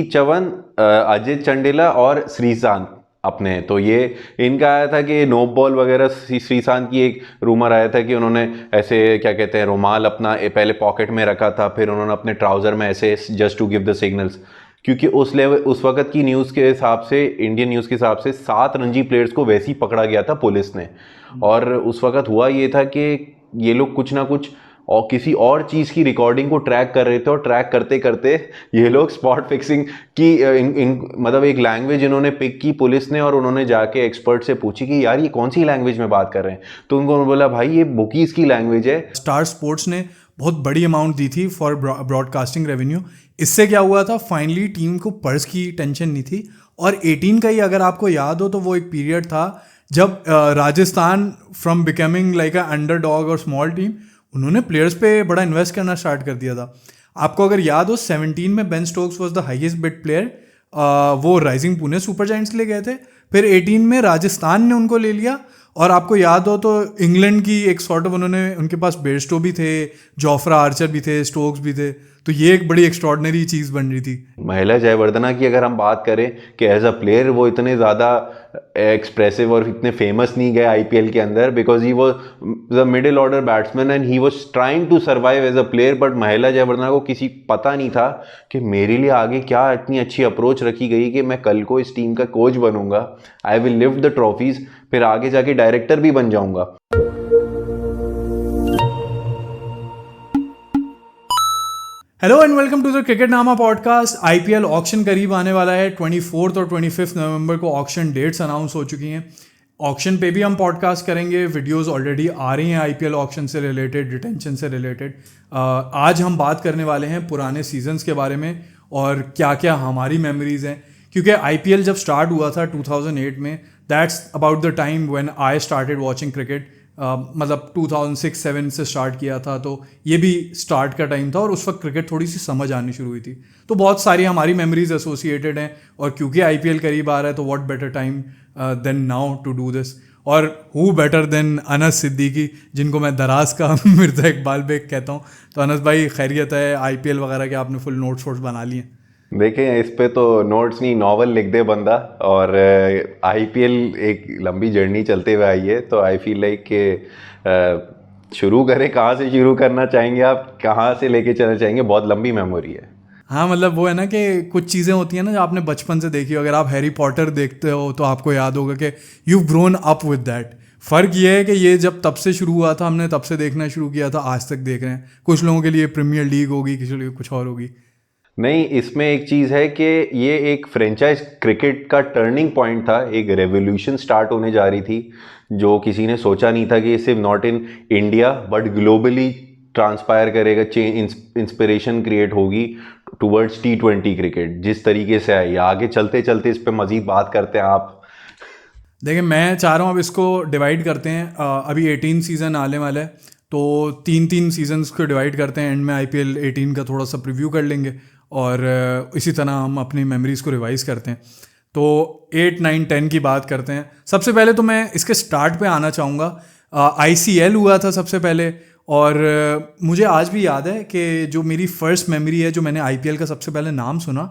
चवन, अजित चंडेला और श्रीशांत अपने, तो ये इनका आया था कि नो बॉल वगैरह। श्रीशांत की एक रूमर आया था कि उन्होंने ऐसे क्या कहते हैं रुमाल अपना पहले पॉकेट में रखा था, फिर उन्होंने अपने ट्राउज़र में ऐसे just to give the signals, क्योंकि उस वक्त की न्यूज़ के हिसाब से, इंडियन न्यूज़ के हिसाब से 7 रणजी प्लेयर्स को वैसे ही पकड़ा गया था पुलिस ने। और उस वक्त हुआ ये था कि ये लोग कुछ ना कुछ और किसी और चीज़ की रिकॉर्डिंग को ट्रैक कर रहे थे, और ट्रैक करते करते ये लोग स्पॉट फिक्सिंग की मतलब एक लैंग्वेज इन्होंने पिक की पुलिस ने, और उन्होंने जाके एक्सपर्ट से पूछी कि यार ये कौन सी लैंग्वेज में बात कर रहे हैं, तो उनको बोला भाई ये बुकीज़ की लैंग्वेज है। स्टार स्पोर्ट्स ने बहुत बड़ी अमाउंट दी थी फॉर ब्रॉडकास्टिंग रेवेन्यू। इससे क्या हुआ था, फाइनली टीम को पर्स की टेंशन नहीं थी। और 18 का ही अगर आपको याद हो तो वो एक पीरियड था जब Rajasthan from becoming like a underdog और स्मॉल टीम, उन्होंने प्लेयर्स पे बड़ा इन्वेस्ट करना स्टार्ट कर दिया था। आपको अगर याद हो 17 में Ben Stokes was the highest bid player, वो राइजिंग पुणे सुपर जायंट्स ले गए थे। फिर 18 में राजस्थान ने उनको ले लिया, और आपको याद हो तो इंग्लैंड की एक सॉर्ट ऑफ उन्होंने, उनके पास बेयरस्टो भी थे, जोफ्रा आर्चर भी थे, स्टोक्स भी थे, तो ये एक बड़ी एक्स्ट्रॉर्डनरी चीज़ बन रही थी। महिला जयवर्धना की अगर हम बात करें कि एज अ प्लेयर वो इतने ज़्यादा एक्सप्रेसिव और इतने फेमस नहीं गए आईपीएल के अंदर, because he was the middle order batsman and he was trying to survive as a player. But Mahela Jayawardene को किसी पता नहीं था कि मेरे लिए आगे क्या इतनी अच्छी अप्रोच रखी गई कि मैं कल को इस टीम का कोच बनूंगा, I will lift the trophies, फिर आगे जाके डायरेक्टर भी बन जाऊंगा। Hello and welcome to the cricket Nama podcast. IPL auction करीब आने वाला है। 24 और 25 नवंबर को ऑक्शन डेट्स अनाउंस हो चुकी हैं। ऑक्शन पे भी हम पॉडकास्ट करेंगे, वीडियोस ऑलरेडी आ रही हैं आईपीएल ऑक्शन से रिलेटेड, रिटेंशन से रिलेटेड। आज हम बात करने वाले हैं पुराने सीजन्स के बारे में और क्या क्या हमारी मेमोरीज हैं, क्योंकि आईपीएल जब स्टार्ट हुआ था 2008 में, that's about the time when I started watching cricket. मतलब 2006-07 से स्टार्ट किया था, तो ये भी स्टार्ट का टाइम था और उस वक्त क्रिकेट थोड़ी सी समझ आनी शुरू हुई थी। तो बहुत सारी हमारी मेमोरीज एसोसिएटेड हैं, और क्योंकि आईपीएल करीब आ रहा है तो what better time than now to do this. और who better than Anas Siddiqui, जिनको मैं दराज का मिर्ज़ा इकबाल बेग कहता हूँ। तो अनस भाई, खैरियत है? आईपीएल वगैरह के आपने फुल नोट्स वोट्स बना लिए? देखें, इस पे तो नोट्स नहीं, नॉवल लिख दे बंदा। और आईपीएल एक लंबी जर्नी चलते हुए आई है, तो आई फील लाइक कि शुरू करें, कहाँ से शुरू करना चाहेंगे आप, कहाँ से लेके चलना चाहेंगे? बहुत लंबी मेमोरी है। हाँ, मतलब वो है ना कि कुछ चीज़ें होती हैं ना जो आपने बचपन से देखी हो। अगर आप हैरी पॉटर देखते हो तो आपको याद होगा कि you grown up with that. फ़र्क ये है कि ये जब तब से शुरू हुआ था, हमने तब से देखना शुरू किया था, आज तक देख रहे हैं। कुछ लोगों के लिए प्रीमियर लीग होगी, किसी के लिए कुछ और होगी। नहीं, इसमें एक चीज़ है कि ये एक फ्रेंचाइज क्रिकेट का टर्निंग पॉइंट था, एक रेवोल्यूशन स्टार्ट होने जा रही थी, जो किसी ने सोचा नहीं था कि ये सिर्फ not in India but globally transpire करेगा, इंस्पिरेशन क्रिएट होगी टुवर्ड्स T20 क्रिकेट जिस तरीके से आई। आगे चलते चलते इस पर मज़ीद बात करते हैं। आप देखिए, मैं चाह रहा हूँ अब इसको डिवाइड करते हैं। अभी 18 सीज़न आने वाला है, तो 3-3 सीजन्स को डिवाइड करते हैं। एंड में आईपीएल 18 का थोड़ा सा प्रीव्यू कर लेंगे, और इसी तरह हम अपनी मेमोरीज़ को रिवाइज़ करते हैं। तो 8, 9, 10 की बात करते हैं। सबसे पहले तो मैं इसके स्टार्ट पे आना चाहूँगा। ICL हुआ था सबसे पहले, और मुझे आज भी याद है कि जो मेरी फर्स्ट मेमोरी है, जो मैंने आईपीएल का सबसे पहले नाम सुना,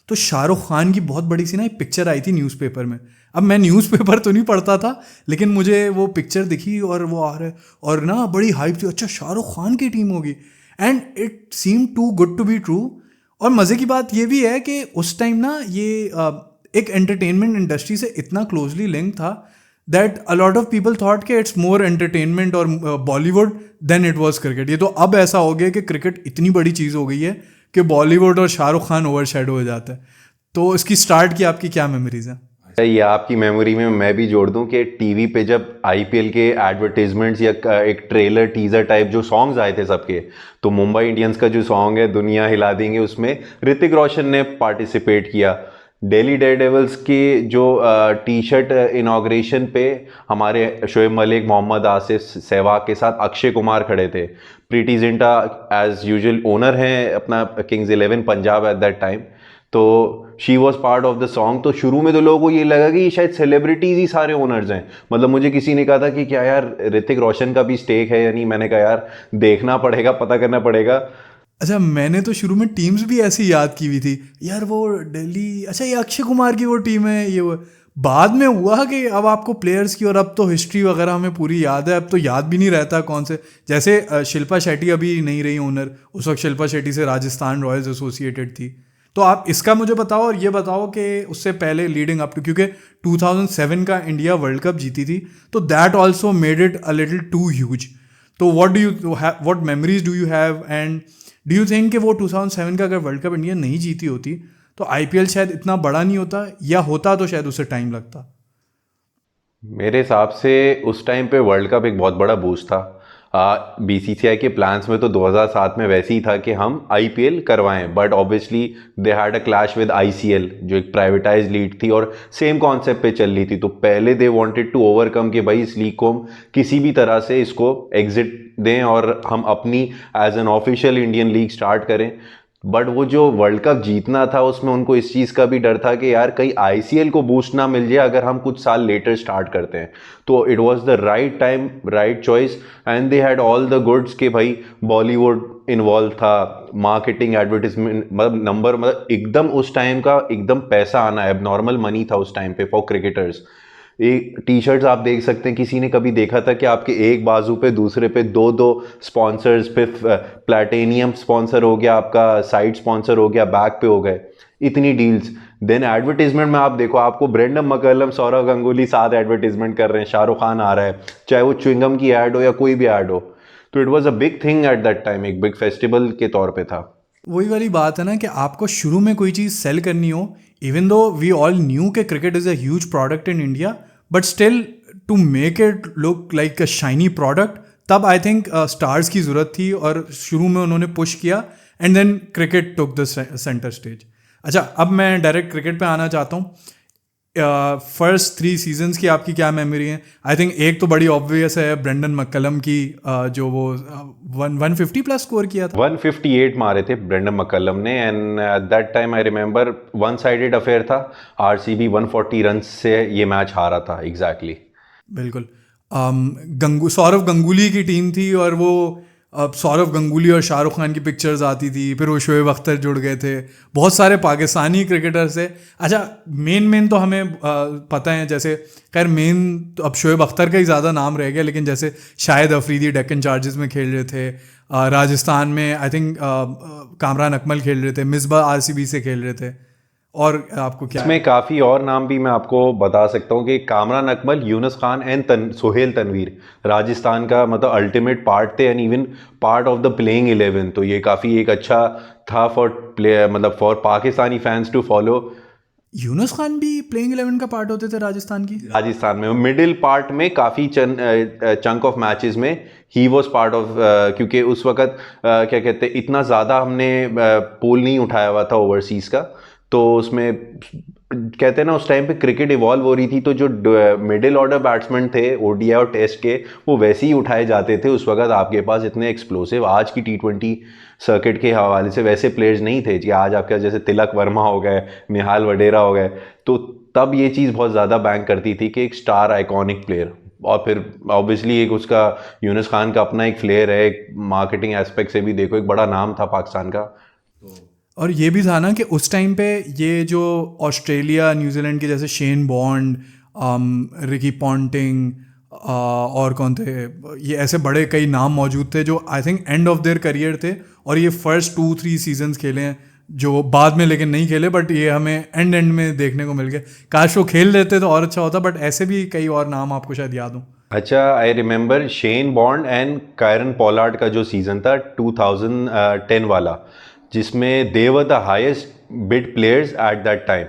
तो शाहरुख खान की बहुत बड़ी सी ना एक पिक्चर आई थी न्यूज़पेपर में। अब मैं न्यूज़पेपर तो नहीं पढ़ता था, लेकिन मुझे वो पिक्चर दिखी और वो आ रहा है, और ना बड़ी हाइप थी, अच्छा शाहरुख खान की टीम होगी। And it seem to good to be true. और मज़े की बात ये भी है कि उस टाइम ना ये एक एंटरटेनमेंट इंडस्ट्री से इतना क्लोजली लिंक था that a lot of people thought कि इट्स मोर एंटरटेनमेंट और Bollywood than it was cricket. ये तो अब ऐसा हो गया कि क्रिकेट इतनी बड़ी चीज़ हो गई है कि बॉलीवुड और शाहरुख खान ओवरशैडो हो जाता है। तो इसकी स्टार्ट की आपकी क्या मेमोरीज हैं? ये आपकी मेमोरी में मैं भी जोड़ दूं कि टीवी पे जब आईपीएल के एडवर्टाइजमेंट्स या एक ट्रेलर टीजर टाइप जो सॉन्ग्स आए थे सबके, तो मुंबई इंडियंस का जो सॉन्ग है दुनिया हिला देंगे, उसमें ऋतिक रोशन ने पार्टिसिपेट किया। दिल्ली डेयरडेविल्स की जो टी शर्ट इनाग्रेशन पे हमारे शोएब मलिक, मोहम्मद आसिफ, सहवाग के साथ अक्षय कुमार खड़े थे। Preity Zinta as usual owner हैं अपना Kings 11 Punjab at that time, तो she was part of the song. तो शुरू में तो लोगों को ये लगा कि शायद सेलिब्रिटीज ही सारे ओनर्स हैं। मतलब मुझे किसी ने कहा था कि क्या यार ऋतिक रोशन का भी स्टेक है या नहीं, मैंने कहा यार देखना पड़ेगा, पता करना पड़ेगा। अच्छा, मैंने तो शुरू में टीम्स भी ऐसी याद की हुई थी यार, वो दिल्ली, अच्छा ये अक्षय कुमार की वो टीम है, ये वो। बाद में हुआ कि अब आपको प्लेयर्स की, और अब तो हिस्ट्री वगैरह हमें पूरी याद है, अब तो याद भी नहीं रहता कौन से। जैसे शिल्पा शेट्टी अभी नहीं रही ओनर, उस वक्त शिल्पा शेट्टी से राजस्थान रॉयल्स एसोसिएटेड थी। तो आप इसका मुझे बताओ, और ये बताओ कि उससे पहले लीडिंग अप टू, क्योंकि 2007 का इंडिया वर्ल्ड कप जीती थी, तो that also made it a little too huge. तो what memories do you have, and do you think कि वो 2007 का अगर वर्ल्ड कप इंडिया नहीं जीती होती तो आईपीएल शायद इतना बड़ा नहीं होता, या होता तो शायद उससे टाइम लगता? मेरे हिसाब से उस टाइम पे वर्ल्ड कप एक बहुत बड़ा बूस्ट था। बीसीसीआई के प्लान्स में तो 2007 में वैसे ही था कि हम आईपीएल करवाएं, but obviously they had a clash with ICL जो एक प्राइवेटाइज लीग थी और सेम कॉन्सेप्ट पे चल रही थी। तो पहले दे वांटेड टू ओवरकम कि भाई इस लीग को हम किसी भी तरह से इसको एग्जिट दें और हम अपनी as an official Indian league start करें। बट वो जो वर्ल्ड कप जीतना था उसमें उनको इस चीज़ का भी डर था कि यार कहीं आईसीएल को बूस्ट ना मिल जाए अगर हम कुछ साल लेटर स्टार्ट करते हैं। तो it was the right time, right choice, and they had all the goods कि भाई बॉलीवुड इन्वॉल्व था, मार्केटिंग, एडवर्टीजमेंट, मतलब नंबर, मतलब एकदम उस टाइम का एकदम पैसा आना है, नॉर्मल मनी था उस टाइम पे फॉर क्रिकेटर्स। एक टी शर्ट्स आप देख सकते हैं, किसी ने कभी देखा था कि आपके एक बाजू पे दूसरे पे दो दो स्पॉन्सर्स पे, प्लैटिनियम स्पॉन्सर हो गया, आपका साइड स्पॉन्सर हो गया, बैक पे हो गए, इतनी डील्स। देन एडवर्टीजमेंट में आप देखो, आपको ब्रेंडम मकलम, सौरव गंगुली साथ एडवर्टीजमेंट कर रहे हैं, शाहरुख खान आ रहा है, चाहे वो च्युइंगम की ऐड हो या कोई भी ऐड हो। तो it was a big thing at that time, एक बिग फेस्टिवल के तौर पे था। वही वाली बात है ना कि आपको शुरू में कोई चीज़ सेल करनी हो, even though we all knew कि cricket is a huge product in India, but still to make it look like a shiny product, तब आई थिंक स्टार्स की ज़रूरत थी, और शुरू में उन्होंने पुश किया, and then cricket took the centre stage. अच्छा, अब मैं डायरेक्ट क्रिकेट पे आना चाहता हूँ। फर्स्ट 3 सीजन्स की आपकी क्या मेमोरी है? आई थिंक एक तो बड़ी ऑब्वियस है ब्रेंडन मक्कलम की, जो वो 150 प्लस स्कोर किया था। 158 मारे थे ब्रेंडन मक्कलम ने, and eight that time I remember one sided affair था, आरसीबी 140 रन से ये मैच हारा था एग्जैक्टली। बिल्कुल। सौरव गंगुली की टीम थी, और वो सौरव गंगुली और शाहरुख खान की पिक्चर्स आती थी, फिर वो शोएब अख्तर जुड़ गए थे, बहुत सारे पाकिस्तानी क्रिकेटर्स थे। अच्छा, मेन तो हमें पता है, जैसे खैर मेन तो अब शोएब अख्तर का ही ज़्यादा नाम रह गया, लेकिन जैसे शाहिद अफरीदी डेक्कन चार्जर्स में खेल रहे थे, राजस्थान में आई थिंक कामरान अकमल खेल रहे थे, मिसबाह आरसीबी से खेल रहे थे, और आपको क्या इसमें काफ़ी और नाम भी मैं आपको बता सकता हूँ कि कामरान अकमल, यूनुस खान एंड सोहेल तनवीर राजस्थान का मतलब अल्टीमेट पार्ट थे, and even part of the playing 11। तो ये काफ़ी एक अच्छा था फॉर प्ले, मतलब for Pakistani fans to follow. Younis Khan भी प्लेइंग 11 का पार्ट होते थे राजस्थान की? राजस्थान में मिडिल पार्ट में काफ़ी चंक ऑफ मैचेस में ही वॉज पार्ट ऑफ, क्योंकि उस वक्त क्या कहते हैं, इतना ज़्यादा हमने पोल नहीं उठाया हुआ था ओवरसीज़ का। तो उसमें कहते हैं ना, उस टाइम पे क्रिकेट इवॉल्व हो रही थी, तो जो मिडिल ऑर्डर बैट्समैन थे ओडीआई और टेस्ट के, वो वैसे ही उठाए जाते थे। उस वक्त आपके पास इतने एक्सप्लोसिव आज की टी20 सर्किट के हवाले से वैसे प्लेयर्स नहीं थे कि आज आपके जैसे तिलक वर्मा हो गए, निहाल वडेरा हो गए। तो तब ये चीज़ बहुत ज़्यादा बैंक करती थी कि एक स्टार आइकॉनिक प्लेयर, और फिर ऑब्वियसली एक उसका यूनुस खान का अपना एक फ्लेयर है, एक मार्केटिंग एस्पेक्ट से भी देखो एक बड़ा नाम था पाकिस्तान का। और ये भी था ना कि उस टाइम पे ये जो ऑस्ट्रेलिया न्यूजीलैंड के जैसे शेन बॉन्ड, रिकी पॉन्टिंग, और कौन थे, ये ऐसे बड़े कई नाम मौजूद थे जो I think end of their career थे, और ये फर्स्ट 2-3 सीजन्स खेले हैं, जो बाद में लेकिन नहीं खेले, बट ये हमें एंड में देखने को मिल गए। काश वो खेल लेते तो और अच्छा होता, बट ऐसे भी कई और नाम आपको शायद याद हो। अच्छा, I remember Shane Bond and Kieron Pollard का जो सीज़न था 2010 वाला, जिसमें they were the highest bid players at that time.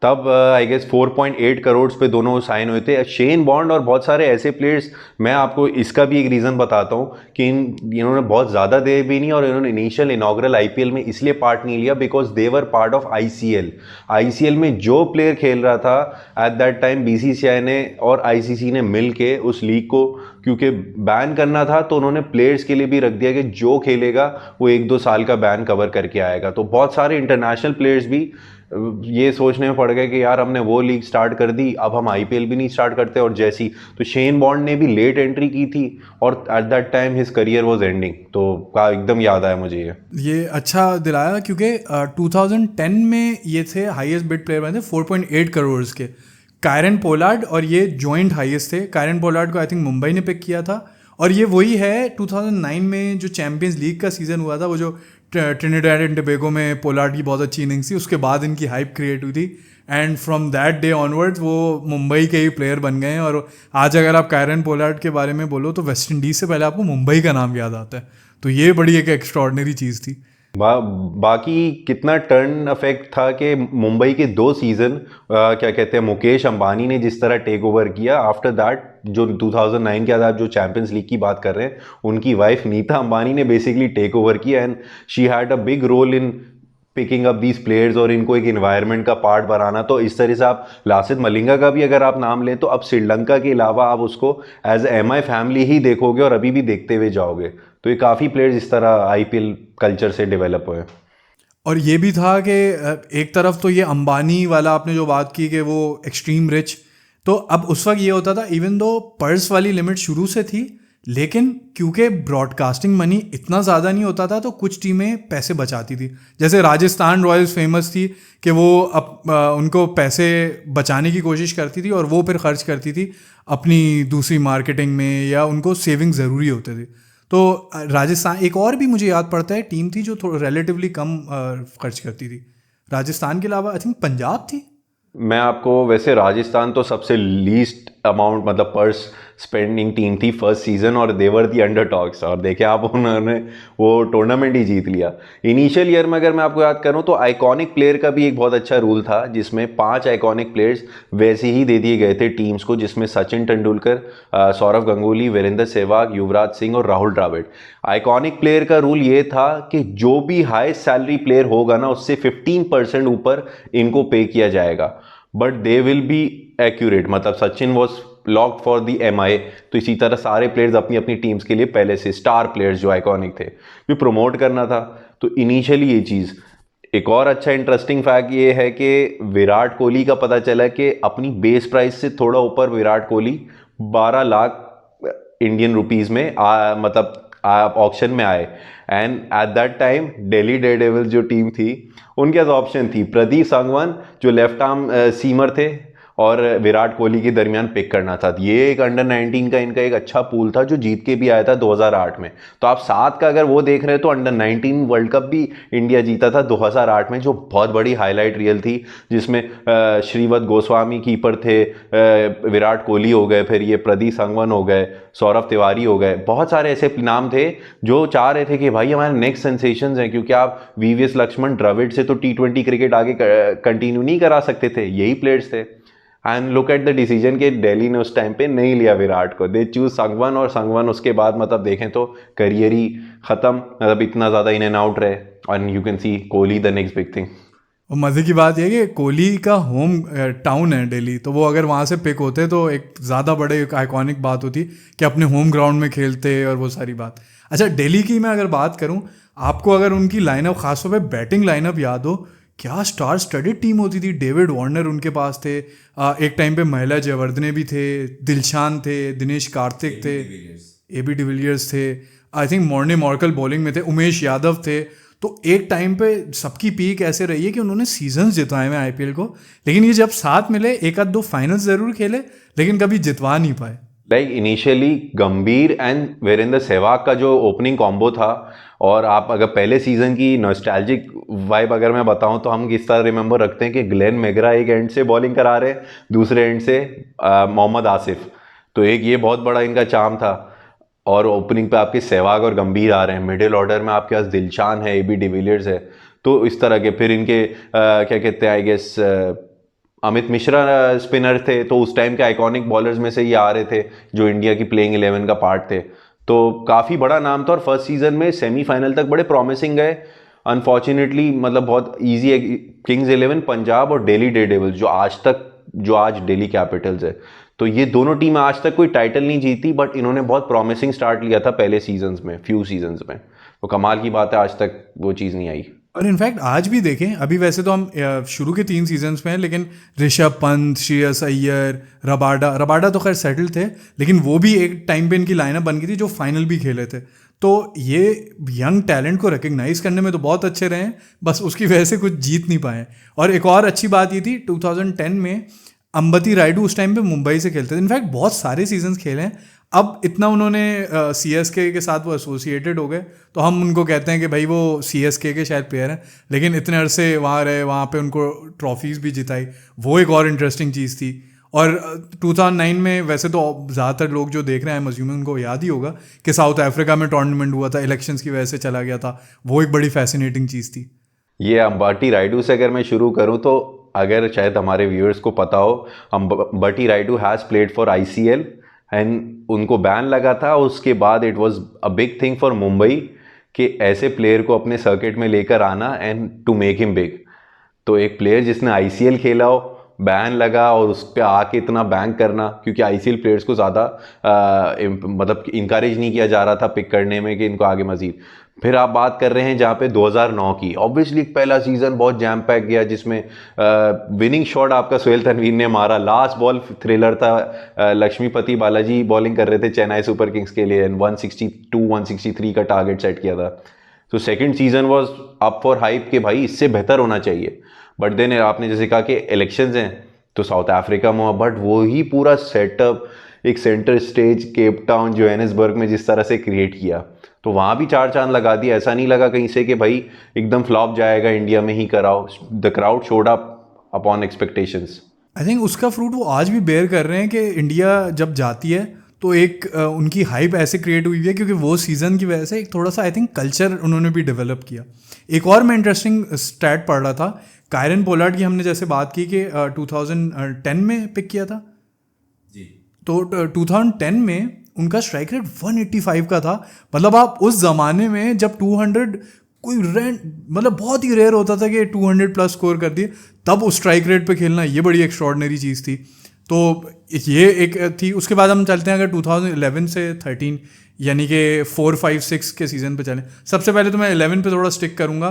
तब आई गेस 4.8 करोड़ पे दोनों साइन हुए थे, शेन बॉन्ड और बहुत सारे ऐसे प्लेयर्स। मैं आपको इसका भी एक रीज़न बताता हूँ कि इन्होंने बहुत ज़्यादा दे भी नहीं, और इन्होंने इनिशियल इनॉग्रल आईपीएल में इसलिए पार्ट नहीं लिया because they were part of ICL. ICL में जो प्लेयर खेल रहा था एट दैट टाइम, बीसीसीआई ने और आईसीसी ने मिल के उस लीग को क्योंकि बैन करना था, तो उन्होंने प्लेयर्स के लिए भी रख दिया कि जो खेलेगा वो 1-2 साल का बैन कवर करके आएगा। तो बहुत सारे इंटरनेशनल प्लेयर्स भी ये सोचने में पड़ गए कि यार हमने वो लीग स्टार्ट कर दी, अब हम आईपीएल भी नहीं स्टार्ट करते। और जैसी तो शेन बॉन्ड ने भी लेट एंट्री की थी और eight that time his career was ending, तो का एकदम याद आया मुझे ये अच्छा दिलाया क्योंकि 2010 में ये थे हाईएस्ट बिड प्लेयर बने थे 4.8 करोड़ के, कायरन पोलार्ड, और ये जॉइंट हाईएस्ट थे। कायरन पोलार्ड को आई थिंक मुंबई ने पिक किया था, और ये वही है 2009 में जो चैंपियंस लीग का सीज़न हुआ था, वो जो ट्रिनिडाड एंड टोबैगो में पोलार्ड की बहुत अच्छी इनिंग्स थी, उसके बाद इनकी हाइप क्रिएट हुई थी, and from that day onwards वो मुंबई के ही प्लेयर बन गए हैं। और आज अगर आप कायरन पोलार्ड के बारे में बोलो तो वेस्ट इंडीज़ से पहले आपको मुंबई का नाम याद आता है, तो ये बड़ी एक एक्स्ट्रॉर्डनरी चीज़ थी। बाकी कितना टर्न अफेक्ट था कि मुंबई के 2 सीज़न क्या कहते हैं मुकेश अंबानी ने जिस तरह टेक ओवर किया, आफ्टर दैट जो 2009 के बाद आप जो चैंपियंस लीग की बात कर रहे हैं, उनकी वाइफ नीता अंबानी ने बेसिकली टेक ओवर किया, and she had a big role in picking up these players और इनको एक इन्वायरमेंट का पार्ट बनाना। तो इस तरह से आप लासित मलिंगा का भी अगर आप नाम लें तो अब श्रीलंका के अलावा आप उसको एज एम आई फैमिली ही देखोगे और अभी भी देखते हुए जाओगे। तो ये काफ़ी प्लेयर्स इस तरह आईपीएल कल्चर से डेवलप हुए। और ये भी था कि एक तरफ तो ये अंबानी वाला आपने जो बात की कि वो एक्सट्रीम रिच, तो अब उस वक्त ये होता था इवन दो पर्स वाली लिमिट शुरू से थी, लेकिन क्योंकि ब्रॉडकास्टिंग मनी इतना ज़्यादा नहीं होता था तो कुछ टीमें पैसे बचाती थी। जैसे राजस्थान रॉयल्स फेमस थी कि वो उनको पैसे बचाने की कोशिश करती थी और वो फिर खर्च करती थी अपनी दूसरी मार्केटिंग में, या उनको सेविंग ज़रूरी होते थे। तो राजस्थान, एक और भी मुझे याद पड़ता है टीम थी जो थोड़ा रिलेटिवली कम खर्च करती थी राजस्थान के अलावा, आई थिंक पंजाब थी। मैं आपको वैसे राजस्थान तो सबसे लीस्ट अमाउंट मतलब पर्स स्पेंडिंग टीम थी फर्स्ट सीजन, और देवर दी अंडरडॉग्स, और देखे आप उन्होंने वो टूर्नामेंट ही जीत लिया। इनिशियल ईयर में अगर मैं आपको याद करूं तो आइकॉनिक प्लेयर का भी एक बहुत अच्छा रूल था, जिसमें 5 आइकॉनिक प्लेयर्स वैसे ही दे दिए गए थे टीम्स को, जिसमें सचिन तेंदुलकर, सौरव गांगुली, वीरेंद्र सहवाग, युवराज सिंह और राहुल द्रविड़। आइकॉनिक प्लेयर का रूल ये था कि जो भी हाई सैलरी प्लेयर होगा ना, उससे 15% ऊपर इनको पे किया जाएगा, but they will be accurate. मतलब Sachin was locked for the MI, तो इसी तरह सारे प्लेयर्स अपनी अपनी टीम्स के लिए पहले से स्टार प्लेयर्स जो आइकॉनिक थे भी प्रमोट करना था। तो इनिशियली ये चीज़। एक और अच्छा इंटरेस्टिंग फैक्ट ये है कि विराट कोहली का पता चला कि अपनी बेस प्राइस से थोड़ा ऊपर विराट कोहली 12 लाख इंडियन रुपीज़ में मतलब ऑक्शन में आए, and eight that time Delhi Daredevils जो टीम थी उनके पास ऑप्शन थी प्रदीप सांगवान जो लेफ्ट आर्म सीमर थे और विराट कोहली के दरमियान पिक करना था। ये एक अंडर 19 का इनका एक अच्छा पूल था जो जीत के भी आया था 2008 में। तो आप 7 का अगर वो देख रहे हैं तो अंडर 19 वर्ल्ड कप भी इंडिया जीता था 2008 में, जो बहुत बड़ी हाईलाइट रियल थी, जिसमें श्रीवत गोस्वामी कीपर थे, विराट कोहली हो गए, फिर ये प्रदीप सांगवान हो गए, सौरभ तिवारी हो गए, बहुत सारे ऐसे नाम थे जो चाह रहे थे कि भाई हमारे नेक्स्ट सेंसेशंस हैं, क्योंकि आप VVS लक्ष्मण द्रविड़ से तो T20 क्रिकेट आगे कंटिन्यू नहीं करा सकते थे, यही प्लेयर्स थे। And look at the decision कि दिल्ली ने उस टाइम पे नहीं लिया विराट को, दे चूज संगवन, और संगवन उसके बाद मतलब देखें तो करियर ही खत्म, मतलब इतना ज़्यादा इन एंड आउट रहे, and you can see Kohli the next big thing. और मज़े की बात यह है कि कोहली का होम टाउन है दिल्ली, तो वो अगर वहाँ से पिक होते तो एक ज़्यादा बड़े आइकॉनिक बात होती कि अपने होम ग्राउंड में खेलते और वो सारी बात। अच्छा, दिल्ली की मैं अगर बात करूँ, आपको अगर उनकी लाइनअप, खासतौर पे बैटिंग लाइनअप याद हो, क्या स्टार स्टडीड टीम होती थी। डेविड वार्नर उनके पास थे, एक टाइम पे महिला जयवर्धने भी थे, दिलशान थे, दिनेश कार्तिक थे, AB डिविलियर्स थे, I think Morne Morkel bowling में थे, उमेश यादव थे। तो एक टाइम पे सबकी पीक ऐसे रही है कि उन्होंने सीजन्स जितवाए हैं IPL को, लेकिन ये जब साथ मिले एक आध दो फाइनल्स ज़रूर खेले लेकिन कभी जितवा नहीं पाए। लाइक इनिशियली गंभीर एंड वीरेंद्र सहवाग का जो ओपनिंग कॉम्बो था, और आप अगर पहले सीजन की नॉस्टैल्जिक वाइब अगर मैं बताऊं तो हम किस तरह रिमेंबर रखते हैं कि ग्लेन मैगरा एक एंड से बॉलिंग करा रहे, दूसरे एंड से मोहम्मद आसिफ, तो एक ये बहुत बड़ा इनका चार्म था। और ओपनिंग पे आपके सहवाग और गंभीर आ रहे हैं, मिडिल ऑर्डर में आपके पास दिलशान है, AB डिविलियर्स है, तो इस तरह के। फिर इनके क्या कहते हैं, I guess Amit Mishra spinner थे, तो उस टाइम के आइकॉनिक बॉलर्स में से ये आ रहे थे जो इंडिया की प्लेइंग 11 का पार्ट थे, तो काफ़ी बड़ा नाम था। और फर्स्ट सीजन में सेमीफाइनल तक बड़े प्रॉमिसिंग गए, अनफॉर्चुनेटली मतलब बहुत इजी है। किंग्स 11 पंजाब और दिल्ली डेयरडेविल्स जो आज दिल्ली कैपिटल्स है, तो ये दोनों टीम आज तक कोई टाइटल नहीं जीती, बट इन्होंने बहुत प्रॉमिसिंग स्टार्ट लिया था पहले सीजन्स में, फ्यू सीजन्स में, तो कमाल की बात है आज तक वो चीज़ नहीं आई। और इनफैक्ट आज भी देखें, अभी वैसे तो हम शुरू के 3 सीजन्स में हैं, लेकिन ऋषभ पंत, श्रेयस अय्यर, रबाडा तो खैर सेटल थे, लेकिन वो भी एक टाइम पे इनकी लाइनअप बन गई थी जो फाइनल भी खेले थे। तो ये यंग टैलेंट को रिकग्नाइज करने में तो बहुत अच्छे रहे हैं, बस उसकी वजह से कुछ जीत नहीं पाए। और एक और अच्छी बात ये थी 2010 में अंबती रायडू उस टाइम पे मुंबई से खेलते थे, इनफैक्ट बहुत सारे सीजन्स खेले हैं। अब इतना उन्होंने CSK के साथ वो एसोसिएटेड हो गए, तो हम उनको कहते हैं कि भाई वो CSK के शायद प्लेयर हैं, लेकिन इतने अरसे वहाँ रहे, वहाँ पे उनको ट्रॉफीज़ भी जिताई, वो एक और इंटरेस्टिंग चीज़ थी। और 2009 में वैसे तो ज़्यादातर लोग जो देख रहे हैं, मज्यूम उनको याद ही होगा कि साउथ अफ्रीका में टूर्नामेंट हुआ था, इलेक्शंस की वजह से चला गया था, वो एक बड़ी फैसिनेटिंग चीज़ थी। ये अंबाटी रायडू से अगर मैं शुरू करूं तो अगर शायद हमारे व्यूअर्स को पता हो, Ambati Rayudu has played for ICL and उनको बैन लगा था। उसके बाद it was a big thing for Mumbai कि ऐसे प्लेयर को अपने सर्किट में लेकर आना and to make him big. तो एक प्लेयर जिसने ICL खेला हो, बैन लगा और उस पर आके इतना बैंक करना, क्योंकि ICL प्लेयर्स को ज़्यादा मतलब इनकरेज नहीं किया जा रहा था पिक करने में कि इनको आगे मजीद। फिर आप बात कर रहे हैं जहाँ पे 2009 की, ऑब्वियसली पहला सीजन बहुत जैम पैक गया, जिसमें विनिंग शॉट आपका सोहेल तनवीर ने मारा, लास्ट बॉल थ्रिलर था, लक्ष्मीपति बालाजी बॉलिंग कर रहे थे चेन्नई सुपर किंग्स के लिए, 162 163 का टारगेट सेट किया था। तो second season was up for hype कि भाई इससे बेहतर होना चाहिए। बट देन आपने जैसे कहा कि इलेक्शंस हैं तो साउथ अफ्रीका में हुआ, बट वही पूरा सेटअप एक centre stage Cape Town Johannesburg में जिस तरह से क्रिएट किया, तो वहाँ भी 4 चांद लगा दिया। ऐसा नहीं लगा कहीं से कि भाई एकदम फ्लॉप जाएगा, इंडिया में ही कराओ। The crowd showed up upon expectations. I think उसका फ्रूट वो आज भी बेयर कर रहे हैं कि इंडिया जब जाती है तो एक उनकी हाइप ऐसे क्रिएट हुई है क्योंकि वो सीज़न की वजह से एक थोड़ा सा आई थिंक कल्चर उन्होंने भी डेवलप किया। एक और मैं इंटरेस्टिंग स्टैट पढ़ रहा था, कायरन पोलार्ड की हमने जैसे बात की कि 2010 में पिक किया था जी, तो 2010 में उनका स्ट्राइक रेट 185 का था। मतलब आप उस ज़माने में जब 200 कोई रेंट मतलब बहुत ही रेयर होता था कि 200 प्लस स्कोर कर दिए, तब उस स्ट्राइक रेट पे खेलना ये बड़ी एक्स्ट्रॉर्डनरी चीज़ थी। तो ये एक थी। उसके बाद हम चलते हैं अगर 2011 से 13 यानी कि 4, 5, 6 के सीज़न पे चलें। सबसे पहले तो मैं 11 पे थोड़ा स्टिक करूँगा।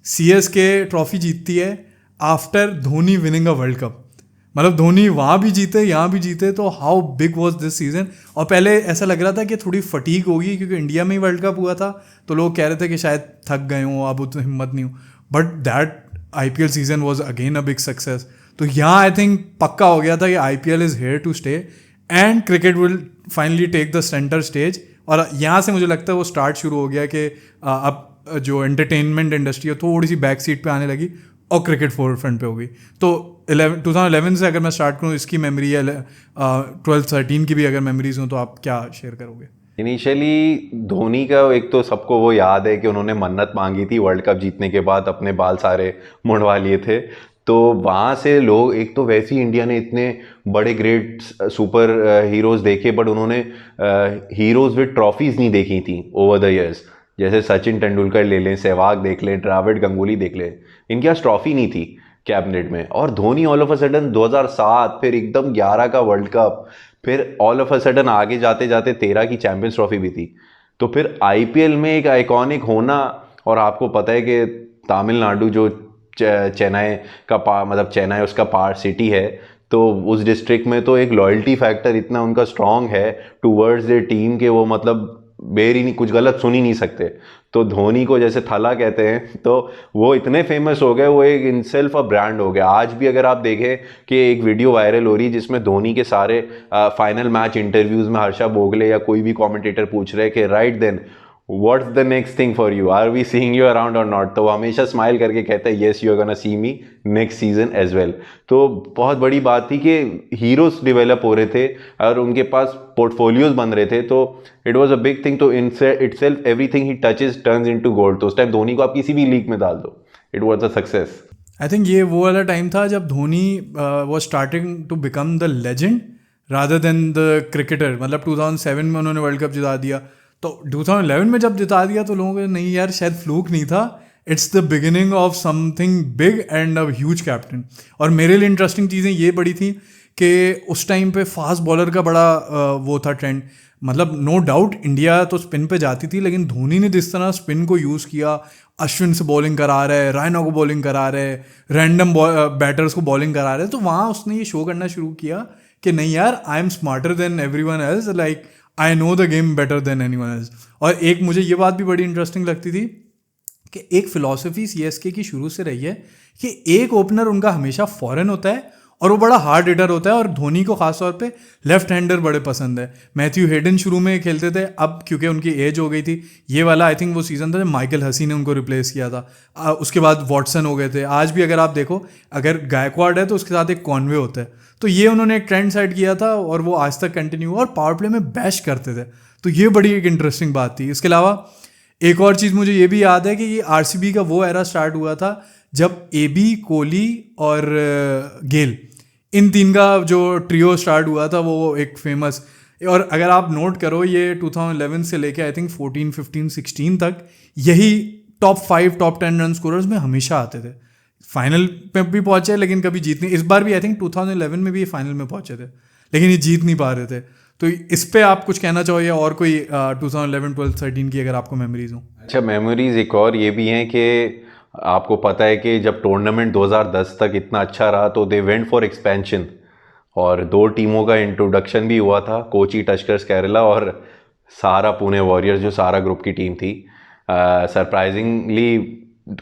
CSK ट्रॉफी जीतती है after Dhoni winning a world cup. मतलब धोनी वहाँ भी जीते यहाँ भी जीते, तो how big was this season. और पहले ऐसा लग रहा था कि थोड़ी फटीक होगी क्योंकि इंडिया में ही वर्ल्ड कप हुआ था, तो लोग कह रहे थे कि शायद थक गए हों, अब उतनी हिम्मत नहीं हो। But that IPL season was again a big success. तो यहाँ आई थिंक पक्का हो गया था कि IPL is here to stay and cricket will finally take the centre stage. और यहाँ से मुझे लगता है वो स्टार्ट शुरू हो गया कि अब जो एंटरटेनमेंट इंडस्ट्री है थोड़ी सी बैक सीट पे आने लगी और क्रिकेट फोर फ्रंट पे हो गई। तो 2011 से अगर मैं स्टार्ट करूँ, इसकी मेमोरी या 12-13 की भी अगर मेमोरीज हों तो आप क्या शेयर करोगे? इनिशियली धोनी का एक तो सबको वो याद है कि उन्होंने मन्नत मांगी थी वर्ल्ड कप जीतने के बाद, अपने बाल सारे मुड़वा लिए थे। तो वहाँ से लोग, एक तो वैसे ही इंडिया ने इतने बड़े ग्रेट सुपर हीरोज़ देखे, बट उन्होंने हीरोज़ विद ट्रॉफीज़ नहीं देखी थी ओवर द ईयर्स। जैसे सचिन तेंदुलकर ले लें, सहवाग देख लें, द्राविड गंगुली देख लें, इनके पास ट्रॉफी नहीं थी कैबिनेट में। और Dhoni all of a sudden 2007 फिर एकदम 11 का वर्ल्ड कप, फिर ऑल ऑफ अ सडन आगे जाते जाते 13 की चैंपियंस ट्रॉफी भी थी। तो फिर IPL में एक आइकॉनिक होना, और आपको पता है कि तमिलनाडु जो चेन्नई का मतलब चेन्नई उसका पार्ट सिटी है, तो उस डिस्ट्रिक्ट में तो एक लॉयल्टी फैक्टर इतना उनका स्ट्रांग है टूवर्ड्स देयर टीम के वो मतलब बेर ही नहीं, कुछ गलत सुन ही नहीं सकते। तो धोनी को जैसे थला कहते हैं, तो वो इतने फेमस हो गए, वो एक इन सेल्फ अ ब्रांड हो गया। आज भी अगर आप देखें कि एक वीडियो वायरल हो रही है जिसमें धोनी के सारे फाइनल मैच इंटरव्यूज में हर्षा भोगले या कोई भी कमेंटेटर पूछ रहे हैं कि right then what's the next thing for you, are we seeing you around और नॉट, तो वो हमेशा स्माइल करके कहते हैं yes you are gonna see me next season as well. तो बहुत बड़ी बात थी कि हीरोज डेवलप हो रहे थे और उनके पास पोर्टफोलियोज बन रहे थे, तो it was a big thing. तो इटसेल्फ एवरीथिंग ही टचेज टर्न्स इनटू गोल्ड। तो उस टाइम धोनी को आप किसी भी लीग में डाल दो, it was a success. I think ये वो वाला टाइम था जब Dhoni was starting to become the legend rather than the cricketer. मतलब 2007 में उन्होंने वर्ल्ड कप जिता दिया, तो 2011 में जब जिता दिया तो लोगों को नहीं यार शायद फ्लूक नहीं था, it's the beginning of something big and a huge captain. और मेरे लिए इंटरेस्टिंग चीज़ें ये बड़ी थी कि उस टाइम पे फास्ट बॉलर का बड़ा वो था ट्रेंड। मतलब नो डाउट इंडिया तो स्पिन पे जाती थी, लेकिन धोनी ने जिस तरह स्पिन को यूज़ किया अश्विन से बॉलिंग करा रहे, रायना को बॉलिंग करा रहे, रैंडम बैटर्स को बॉलिंग करा रहे। तो वहाँ उसने ये शो करना शुरू किया कि नहीं यार, I am smarter than everyone else, like I know the game better than anyone else. और एक मुझे ये बात भी बड़ी इंटरेस्टिंग लगती थी कि एक फिलॉसफी सीएसके की शुरू से रही है कि एक ओपनर उनका हमेशा फॉरेन होता है और वो बड़ा हार्ड हिटर होता है, और धोनी को खास तौर पे लेफ्ट हैंडर बड़े पसंद है। मैथ्यू हेडन शुरू में खेलते थे, अब क्योंकि उनकी एज हो गई थी, ये वाला आई थिंक वो सीज़न था जब माइकल हसी ने उनको रिप्लेस किया था। उसके बाद वॉटसन हो गए थे। आज भी अगर आप देखो, अगर गायकवाड है तो उसके साथ एक कॉनवे होता है। तो ये उन्होंने एक ट्रेंड सेट किया था और वो आज तक कंटिन्यू हुआ, और पावर प्ले में बैश करते थे। तो ये बड़ी एक इंटरेस्टिंग बात थी। इसके अलावा एक और चीज़ मुझे ये भी याद है कि ये आरसीबी का वो एरा स्टार्ट हुआ था जब एबी, कोहली और गेल, इन तीन का जो ट्रियो स्टार्ट हुआ था, वो एक फेमस। और अगर आप नोट करो, ये 2011 से लेके आई थिंक 14, 15, 16 तक यही टॉप 5, टॉप 10 रन स्कोरर्स में हमेशा आते थे। फाइनल पे भी पहुंचे लेकिन कभी जीत नहीं। इस बार भी आई थिंक 2011 में भी ये फाइनल में पहुंचे थे, लेकिन ये जीत नहीं पा रहे थे। तो इस पे आप कुछ कहना चाहो, या और कोई 2011, 12, 13 की अगर आपको मेमोरीज हो? अच्छा, मेमोरीज एक और ये भी हैं कि आपको पता है कि जब टूर्नामेंट 2010 तक इतना अच्छा रहा तो दे वेंट फॉर एक्सपेंशन, और 2 टीमों का इंट्रोडक्शन भी हुआ था, कोची टस्कर्स केरला और सहारा पुणे वॉरियर्स, जो सहारा ग्रुप की टीम थी। सरप्राइजिंगली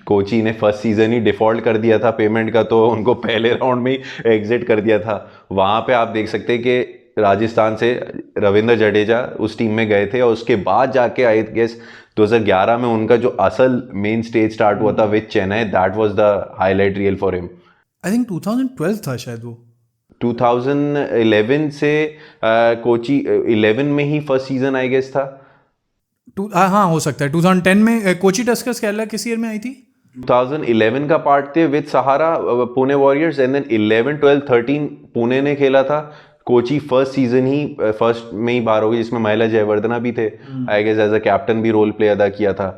कोची ने फर्स्ट सीज़न ही डिफ़ॉल्ट कर दिया था पेमेंट का, तो उनको पहले राउंड में ही एग्जिट कर दिया था। वहाँ पे आप देख सकते हैं कि राजस्थान से रविंद्र जडेजा उस टीम में गए थे, और उसके बाद जाके आई गेस 2011 में उनका जो असल मेन स्टेज स्टार्ट हुआ था with Chennai, that was the highlight real for him. I think 2012 था शायद वो। 2011 से कोची 11 में ही फर्स्ट सीजन आई गेस था। हाँ, हो सकता है 2010 में कोची टस्कर्स केरला किस ईयर में आई थी? 2011 का पार्ट थे with Sahara Pune warriors, and then 11, 12, 13 Pune ने खेला था। कोची फर्स्ट सीजन ही फर्स्ट में ही बाहर हो गई, जिसमें महिला जयवर्धना भी थे, I guess as a captain भी रोल प्ले अदा किया था।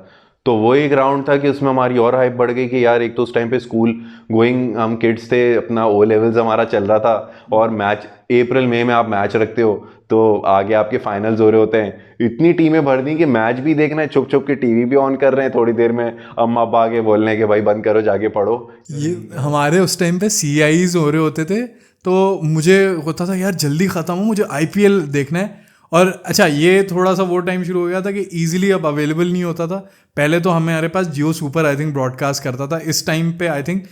तो वो एक राउंड था कि उसमें हमारी और हाइप बढ़ गई कि यार, एक तो उस टाइम पे स्कूल गोइंग हम किड्स थे, अपना ओ लेवल्स हमारा चल रहा था, और मैच अप्रैल मई में आप मैच रखते हो तो आगे आपके फाइनल्स हो रहे होते हैं। इतनी टीमें भर दी कि मैच भी देखना है, छुप छुप के टीवी भी ऑन कर रहे हैं, थोड़ी देर में अम्मा अब्बा आगे बोलने हैं कि भाई बंद करो, जाके पढ़ो। ये हमारे उस टाइम पे CIs हो रहे होते थे, तो मुझे होता था यार जल्दी ख़त्म हो, मुझे IPL देखना है। और अच्छा, ये थोड़ा सा वो टाइम शुरू हो गया था कि ईजिली अब अवेलेबल नहीं होता था। पहले तो हमारे पास जियो सुपर आई थिंक ब्रॉडकास्ट करता था। इस टाइम पे आई थिंक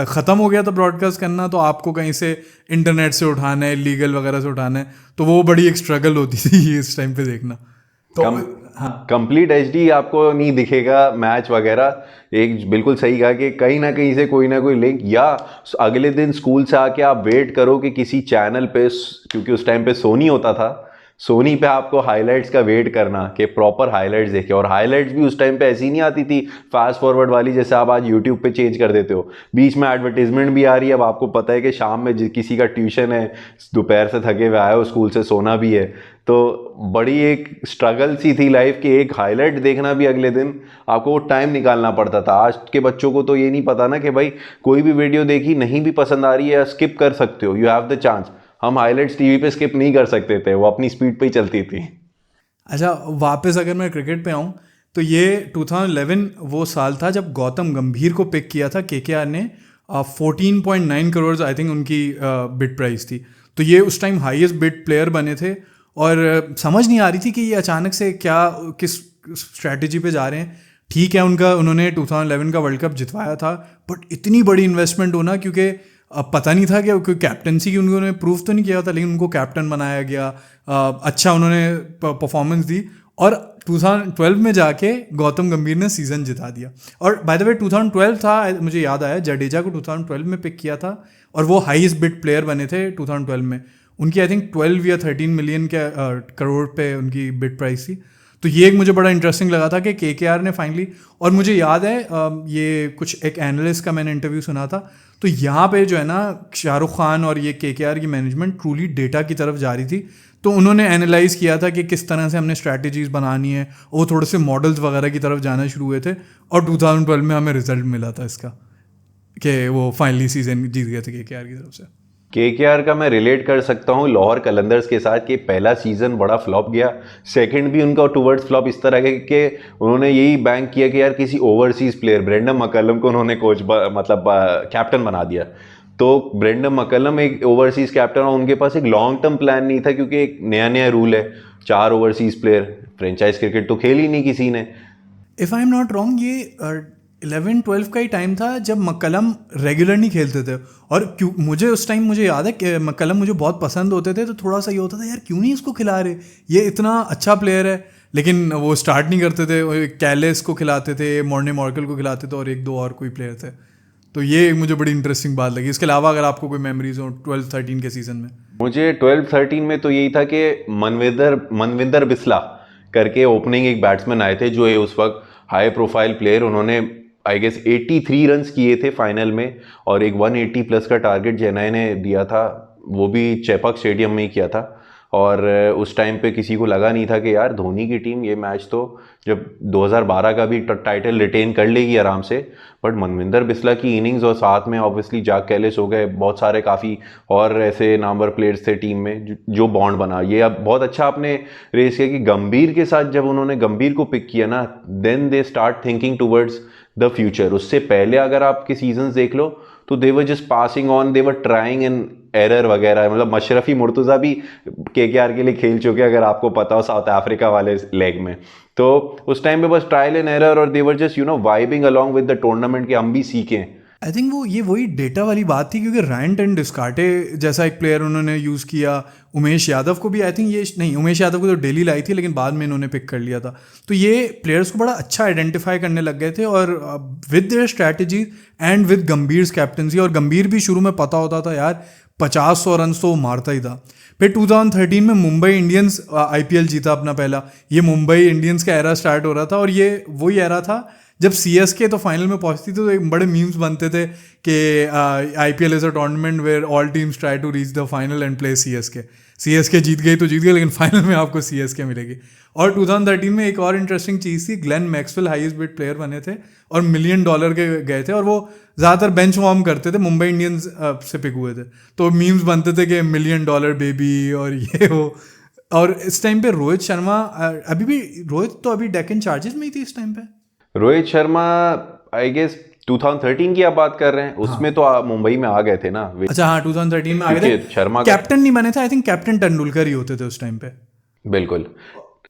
ख़त्म हो गया था ब्रॉडकास्ट करना, तो आपको कहीं से इंटरनेट से उठाना है, लीगल वगैरह से उठाना है, तो वो बड़ी एक स्ट्रगल होती थी इस टाइम पे देखना। तो कंप्लीट HD आपको नहीं दिखेगा मैच वगैरह। एक बिल्कुल सही कहा कि कहीं ना कहीं से कोई ना कोई लिंक, या अगले दिन स्कूल से आके आप वेट करो कि किसी चैनल पे, क्योंकि उस टाइम पे सोनी होता था, सोनी पे आपको हाइलाइट्स का वेट करना कि प्रॉपर हाइलाइट्स देखे। और हाइलाइट्स भी उस टाइम पे ऐसी नहीं आती थी फास्ट फॉरवर्ड वाली, जैसे आप आज यूट्यूब पे चेंज कर देते हो। बीच में एडवर्टीजमेंट भी आ रही है। अब आपको पता है कि शाम में किसी का ट्यूशन है, दोपहर से थके हुए आए हो स्कूल से, सोना भी है, तो बड़ी एक स्ट्रगल सी थी लाइफ कि एक हाईलाइट देखना भी अगले दिन आपको वो टाइम निकालना पड़ता था। आज के बच्चों को तो ये नहीं पता ना कि भाई कोई भी वीडियो देखी, नहीं भी पसंद आ रही है, स्किप कर सकते हो, यू हैव द चांस। हम हाइलाइट्स टीवी पे स्किप नहीं कर सकते थे, वो अपनी स्पीड पे ही चलती थी। अच्छा, वापस अगर मैं क्रिकेट पे आऊँ, तो ये 2011 वो साल था जब गौतम गंभीर को पिक किया था KKR ने। 14.9 करोड़ आई थिंक उनकी बिड प्राइस थी। तो ये उस टाइम हाईएस्ट बिड प्लेयर बने थे, और समझ नहीं आ रही थी कि ये अचानक से क्या, किस स्ट्रैटेजी पे जा रहे हैं। ठीक है, उन्होंने 2011 का वर्ल्ड कप जितवाया था, बट इतनी बड़ी इन्वेस्टमेंट होना, क्योंकि अब पता नहीं था कि कोई कैप्टनसी की उन्होंने प्रूव तो नहीं किया था, लेकिन उनको कैप्टन बनाया गया। अच्छा उन्होंने परफॉर्मेंस दी, और 2012 में जाके गौतम गंभीर ने सीज़न जिता दिया। और बाय द वे 2012 था, मुझे याद आया, जडेजा को 2012 में पिक किया था, और वो हाईएस्ट बिड प्लेयर बने थे 2012 में। उनकी आई थिंक 12 या 13 मिलियन के करोड़ पे उनकी बिड प्राइस थी। तो ये एक मुझे बड़ा इंटरेस्टिंग लगा था कि KKR ने फाइनली, और मुझे याद है ये कुछ एक एनालिस्ट का मैंने इंटरव्यू सुना था, तो यहाँ पे जो है ना, शाहरुख खान और ये KKR की मैनेजमेंट ट्रूली डेटा की तरफ जा रही थी। तो उन्होंने एनालाइज किया था कि किस तरह से हमने स्ट्रैटेजीज बनानी है, वो थोड़े से मॉडल्स वगैरह की तरफ जाना शुरू हुए थे, और 2012 में हमें रिजल्ट मिला था इसका, कि वो फाइनली सीजन जीत गए थे KKR की तरफ से। केकेआर का मैं रिलेट कर सकता हूँ लाहौर कलंदर्स के साथ कि पहला सीजन बड़ा फ्लॉप गया, सेकंड भी उनका टुवर्ड्स फ्लॉप इस तरह के उन्होंने यही बैंक किया कि यार किसी ओवरसीज प्लेयर ब्रेंडन मैकलम को उन्होंने मतलब कैप्टन बना दिया। तो ब्रेंडन मैकलम एक ओवरसीज कैप्टन और उनके पास एक लॉन्ग टर्म प्लान नहीं था, क्योंकि एक नया नया रूल है 4 ओवरसीज प्लेयर, फ्रेंचाइज क्रिकेट तो खेल ही नहीं किसी ने। If I am not wrong ये 11-12 का ही टाइम था जब मक्कलम रेगुलर नहीं खेलते थे, और क्यों मुझे उस टाइम मुझे याद है कि मक्कलम मुझे बहुत पसंद होते थे, तो थोड़ा सा ये होता था यार क्यों नहीं इसको खिला रहे, ये इतना अच्छा प्लेयर है, लेकिन वो स्टार्ट नहीं करते थे। कैलेस को खिलाते थे, मॉर्ने मॉर्कल को खिलाते थे और एक दो और कोई प्लेयर थे। तो ये मुझे बड़ी इंटरेस्टिंग बात लगी। इसके अलावा अगर आपको कोई मेमोरीज हो 12-13 के सीज़न में? मुझे 12-13 में तो यही था कि मनविंदर बिस्ला करके ओपनिंग एक बैट्समैन आए थे जो ये उस वक्त हाई प्रोफाइल प्लेयर, उन्होंने आई गेस 83 रन्स किए थे फाइनल में, और एक 180 प्लस का टारगेट चेन्नई ने दिया था, वो भी चेपक स्टेडियम में ही किया था। और उस टाइम पे किसी को लगा नहीं था कि यार धोनी की टीम ये मैच तो जब 2012 का भी टाइटल रिटेन कर लेगी आराम से। बट मनविंदर बिस्ला की इनिंग्स और साथ में ऑब्वियसली जैक कैलिस हो गए, बहुत सारे काफ़ी और ऐसे नामवर प्लेयर्स थे टीम में जो बॉन्ड बना। ये अब बहुत अच्छा आपने रेस किया कि गंभीर के साथ जब उन्होंने गंभीर को पिक किया ना, then they start thinking towards the future. उससे पहले अगर आपके सीजन्स देख लो तो they were just passing on, they were trying an error वगैरह। मतलब मशरफी मुर्तज़ा भी केकेआर के लिए खेल चुके हैं, अगर आपको पता हो, साउथ अफ्रीका वाले लेग में। तो उस टाइम पे बस ट्रायल एंड एरर, और they were just vibing along with the tournament कि हम भी सीखें। आई थिंक वो ये वही डेटा वाली बात थी, क्योंकि रैंट एंड डिस्कार्टे जैसा एक प्लेयर उन्होंने यूज़ किया। उमेश यादव को भी आई थिंक ये नहीं, उमेश यादव को तो डेली लाई थी, लेकिन बाद में इन्होंने पिक कर लिया था। तो ये प्लेयर्स को बड़ा अच्छा आइडेंटिफाई करने लग गए थे, और with their strategy and with गंभीर कैप्टनसी। और गंभीर भी शुरू में पता होता था यार 50-100 रन तो वो मारता ही था। फिर 2013 में मुंबई इंडियंस IPL जीता अपना पहला। ये मुंबई इंडियंस का एरा स्टार्ट हो रहा था, और ये वही एरा था जब CSK तो फाइनल में पहुंचती थी, तो एक बड़े मीम्स बनते थे कि IPL is a tournament where all teams try to reach the final and play CSK जीत गई तो जीत गई, लेकिन फाइनल में आपको CSK मिलेगी। और 2013 में एक और इंटरेस्टिंग चीज़ थी, Glenn Maxwell highest bid player बने थे और $1 मिलियन के गए थे, और वो ज़्यादातर बेंच वार्म करते थे, मुंबई इंडियंस से पिक हुए थे। तो मीम्स बनते थे कि $1 मिलियन बेबी और ये हो। और इस टाइम पे रोहित शर्मा रोहित तो अभी डेक्कन चार्जर्स में ही थी इस टाइम पे। रोहित शर्मा आई गेस 2013 की आप बात कर रहे हैं, उसमें तो मुंबई में आ गए थे ना। अच्छा हाँ, 2013 में आ गए थे। शर्मा कैप्टन नहीं बने थे, आई थिंक कैप्टन तेंदुलकर ही होते थे उस टाइम पे। बिल्कुल।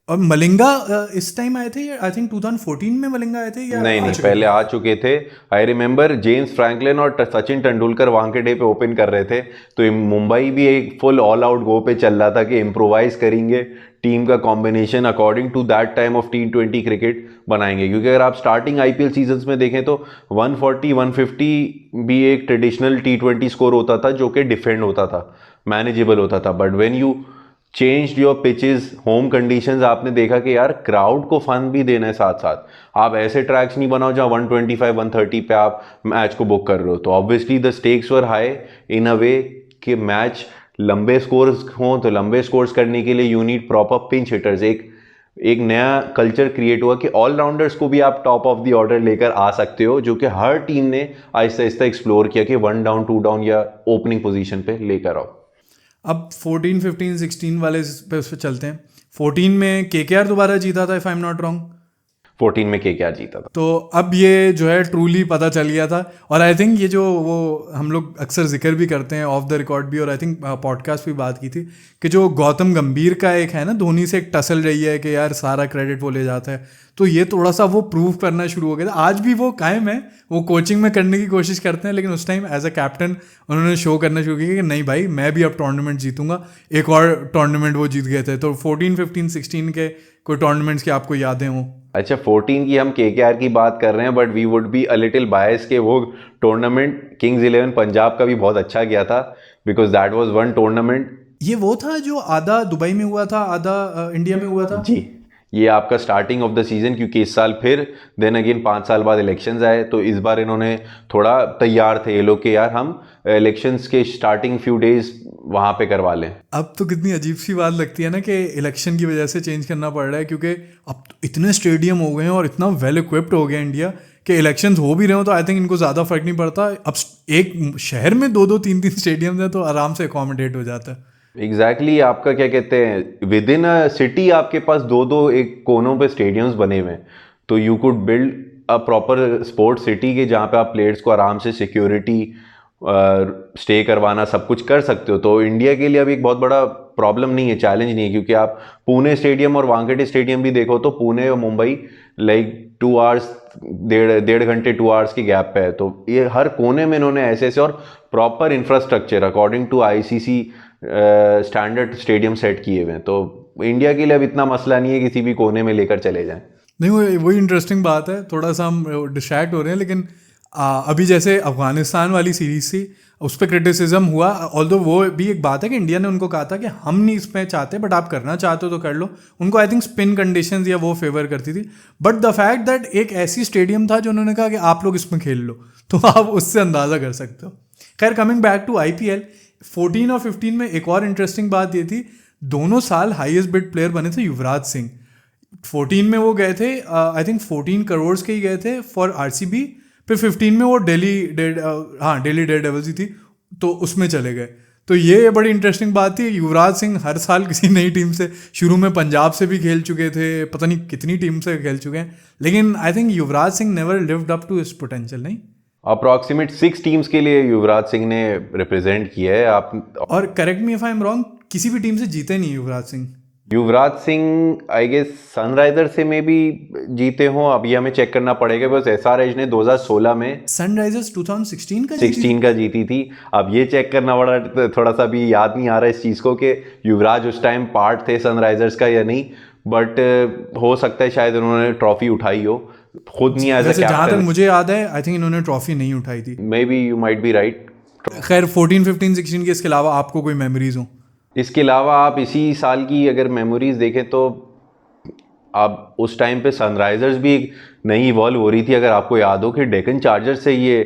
और मलिंगा इस टाइम आए थे, आई थिंक 2014 में मलिंगा आए थे, या नहीं पहले आ चुके थे। आई रिमेम्बर जेम्स फ्रैंकलिन और सचिन तेंदुलकर वानखेड़े पे ओपन कर रहे थे, तो मुंबई भी एक फुल ऑल आउट गो पे चल रहा था कि इम्प्रोवाइज करेंगे, टीम का combination according to that time of T20 cricket बनाएंगे। क्योंकि अगर आप स्टार्टिंग IPL सीजन्स में देखें तो 140-150 भी एक ट्रेडिशनल T20 स्कोर होता था, जो कि डिफेंड होता था, मैनेजेबल होता था। But when you changed your pitches, home conditions, आपने देखा कि यार क्राउड को फन भी देना है साथ साथ। आप ऐसे ट्रैक्स नहीं बनाओ जहाँ 125-130 पे आप मैच को बुक कर रहे हो। तो obviously the stakes were high in a way कि मैच लंबे स्कोर्स हों, तो लंबे स्कोर्स करने के लिए you need proper pinch hitters. एक नया कल्चर क्रिएट हुआ कि ऑलराउंडर्स को भी आप टॉप ऑफ द ऑर्डर लेकर आ सकते हो, जो कि हर टीम ने आहिस्ता आहिस्ता एक्सप्लोर किया कि 1 डाउन 2 डाउन या ओपनिंग पोजीशन पे लेकर आओ। अब 14, 15, 16 वाले पे उस पर चलते हैं। 14 में KKR दोबारा जीता था, if I am not wrong. 14 में KKR जीता था। तो अब ये जो है ट्रूली पता चल गया था। और आई थिंक ये जो वो हम लोग अक्सर जिक्र भी करते हैं ऑफ द रिकॉर्ड भी, और आई थिंक पॉडकास्ट भी बात की थी कि जो गौतम गंभीर का एक है ना, धोनी से एक टसल रही है कि यार सारा क्रेडिट वो ले जाता है। तो ये थोड़ा सा वो प्रूव करना शुरू हो गया था। आज भी वो कायम है, वो कोचिंग में करने की कोशिश करते हैं, लेकिन उस टाइम एज अ कैप्टन उन्होंने शो करना शुरू किया कि नहीं भाई, मैं भी अब टूर्नामेंट जीतूंगा। एक और टूर्नामेंट वो जीत गए थे। तो 14, 15, 16 के कोई टूर्नामेंट्स की आपको यादें हों? अच्छा, 14 की हम KKR की बात कर रहे हैं, but we would be a little bias के वो टूर्नामेंट किंग्स 11 पंजाब का भी बहुत अच्छा गया था, because that was one tournament. ये वो था जो आधा दुबई में हुआ था, आधा इंडिया में हुआ था। जी, ये आपका स्टार्टिंग ऑफ द सीजन, क्योंकि इस साल फिर देन अगेन 5 साल बाद इलेक्शंस आए, तो इस बार इन्होंने थोड़ा तैयार थे ये लोग कि यार हम इलेक्शंस के स्टार्टिंग फ्यू डेज वहाँ पे करवा लें। अब तो कितनी अजीब सी बात लगती है ना कि इलेक्शन की वजह से चेंज करना पड़ रहा है, क्योंकि अब तो इतने स्टेडियम हो गए हैं और इतना वेल इक्विप्ड हो गया इंडिया कि इलेक्शंस हो भी रहे हो तो आई थिंक इनको ज़्यादा फर्क नहीं पड़ता। अब एक शहर में 2-2 3-3 स्टेडियम है तो आराम से अकोमोडेट हो जाता है। एग्जैक्टली आपका क्या कहते हैं, विद इन अ सिटी आपके पास दो दो एक कोनों पे स्टेडियम्स बने हुए हैं, तो you could build a proper sports city के जहाँ पे आप प्लेयर्स को आराम से सिक्योरिटी स्टे करवाना सब कुछ कर सकते हो। तो इंडिया के लिए अभी एक बहुत बड़ा प्रॉब्लम नहीं है, चैलेंज नहीं है, क्योंकि आप पुणे स्टेडियम और वानखेड़े स्टेडियम भी देखो तो पुणे और मुंबई लाइक 2 आवर्स, डेढ़ घंटे 2 आवर्स की गैप पे है। तो ये हर कोने में इन्होंने ऐसे ऐसे और proper infrastructure according to ICC standard stadium set किए हुए हैं। तो इंडिया के लिए अब इतना मसला नहीं है, किसी भी कोने में लेकर चले जाएं। नहीं, वही इंटरेस्टिंग बात है। थोड़ा सा हम डिस्ट्रैक्ट हो रहे हैं, लेकिन अभी जैसे अफगानिस्तान वाली सीरीज थी उस पर क्रिटिसिज्म हुआ, ऑल्दो वो भी एक बात है कि इंडिया ने उनको कहा था कि हम नहीं इसमें चाहते, बट आप करना चाहते हो तो कर लो। उनको आई थिंक स्पिन कंडीशंस या वो फेवर करती थी, बट द फैक्ट दैट एक ऐसी स्टेडियम था जो उन्होंने कहा कि आप लोग इसमें खेल लो, तो आप उससे अंदाज़ा कर सकते हो। खैर, कमिंग बैक टू IPL 14 और 15 में एक और इंटरेस्टिंग बात ये थी, दोनों साल हाईएस्ट बिड प्लेयर बने थे युवराज सिंह। 14 में वो गए थे, आई थिंक 14 करोड़ के ही गए थे फॉर RCB। फिर 15 में वो दिल्ली डेयरडेविल्स ही थी तो उसमें चले गए। तो ये बड़ी इंटरेस्टिंग बात थी। युवराज सिंह हर साल किसी नई टीम से, शुरू में पंजाब से भी खेल चुके थे, पता नहीं कितनी टीम से खेल चुके हैं, लेकिन I think Yuvraj Singh never lived up to his potential. नहीं, अप्रॉक्सीमेट 6 टीम्स के लिए युवराज सिंह ने रिप्रेजेंट किया है। आप और correct me if I am wrong, किसी भी टीम से जीते नहीं Yuvraj Singh. Yuvraj Singh I guess Sunriser से में भी जीते हों, अब ये हमें चेक करना पड़ेगा। बस SRH ने 2016 में सनराइजर्स 2016 का 16 का जीती थी। अब ये चेक करना पड़ा, थोड़ा सा भी याद नहीं आ रहा इस चीज़ को कि युवराज उस टाइम पार्ट थे सनराइजर्स का या नहीं, बट हो सकता है शायद उन्होंने ट्रॉफी उठाई हो, खुद नहीं एज अ जहाँ तक कैप्टन। मुझे याद है आई थिंक इन्होंने ट्रॉफी नहीं उठाई थी। May be you might be right. खैर 14, 15, 16 के इसके अलावा आपको कोई मेमोरीज हो? इसके अलावा आप इसी साल की अगर मेमोरीज देखें तो आप उस टाइम पे सनराइजर्स भी एक नई इवॉल्व हो रही थी। अगर आपको याद हो कि डेक्कन चार्जर्स से ये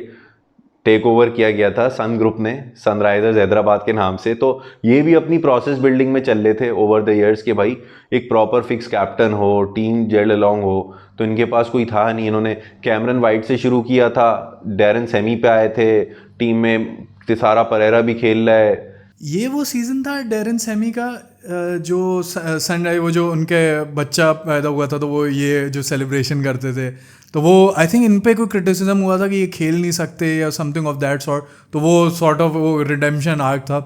टेक ओवर किया गया था सन ग्रुप ने सनराइजर्स हैदराबाद के नाम से, तो ये भी अपनी प्रोसेस बिल्डिंग में चल रहे थे ओवर द इयर्स के भाई एक प्रॉपर फिक्स कैप्टन हो, टीम जेल अलॉन्ग हो। तो इनके पास कोई था नहीं। इन्होंने कैमरन वाइट से शुरू किया था, डैरन सेमी पे आए थे, टीम में तिसारा परेरा भी खेल रहा है। ये वो सीज़न था डैरन सेमी का जो सनराइज, वो जो उनके बच्चा पैदा हुआ था तो वो ये जो सेलिब्रेशन करते थे, तो वो आई थिंक इन पे कोई क्रिटिसिज्म हुआ था कि ये खेल नहीं सकते या समथिंग ऑफ दैट सॉर्ट। तो वो सॉर्ट ऑफ वो रिडेम्पशन आर्क था।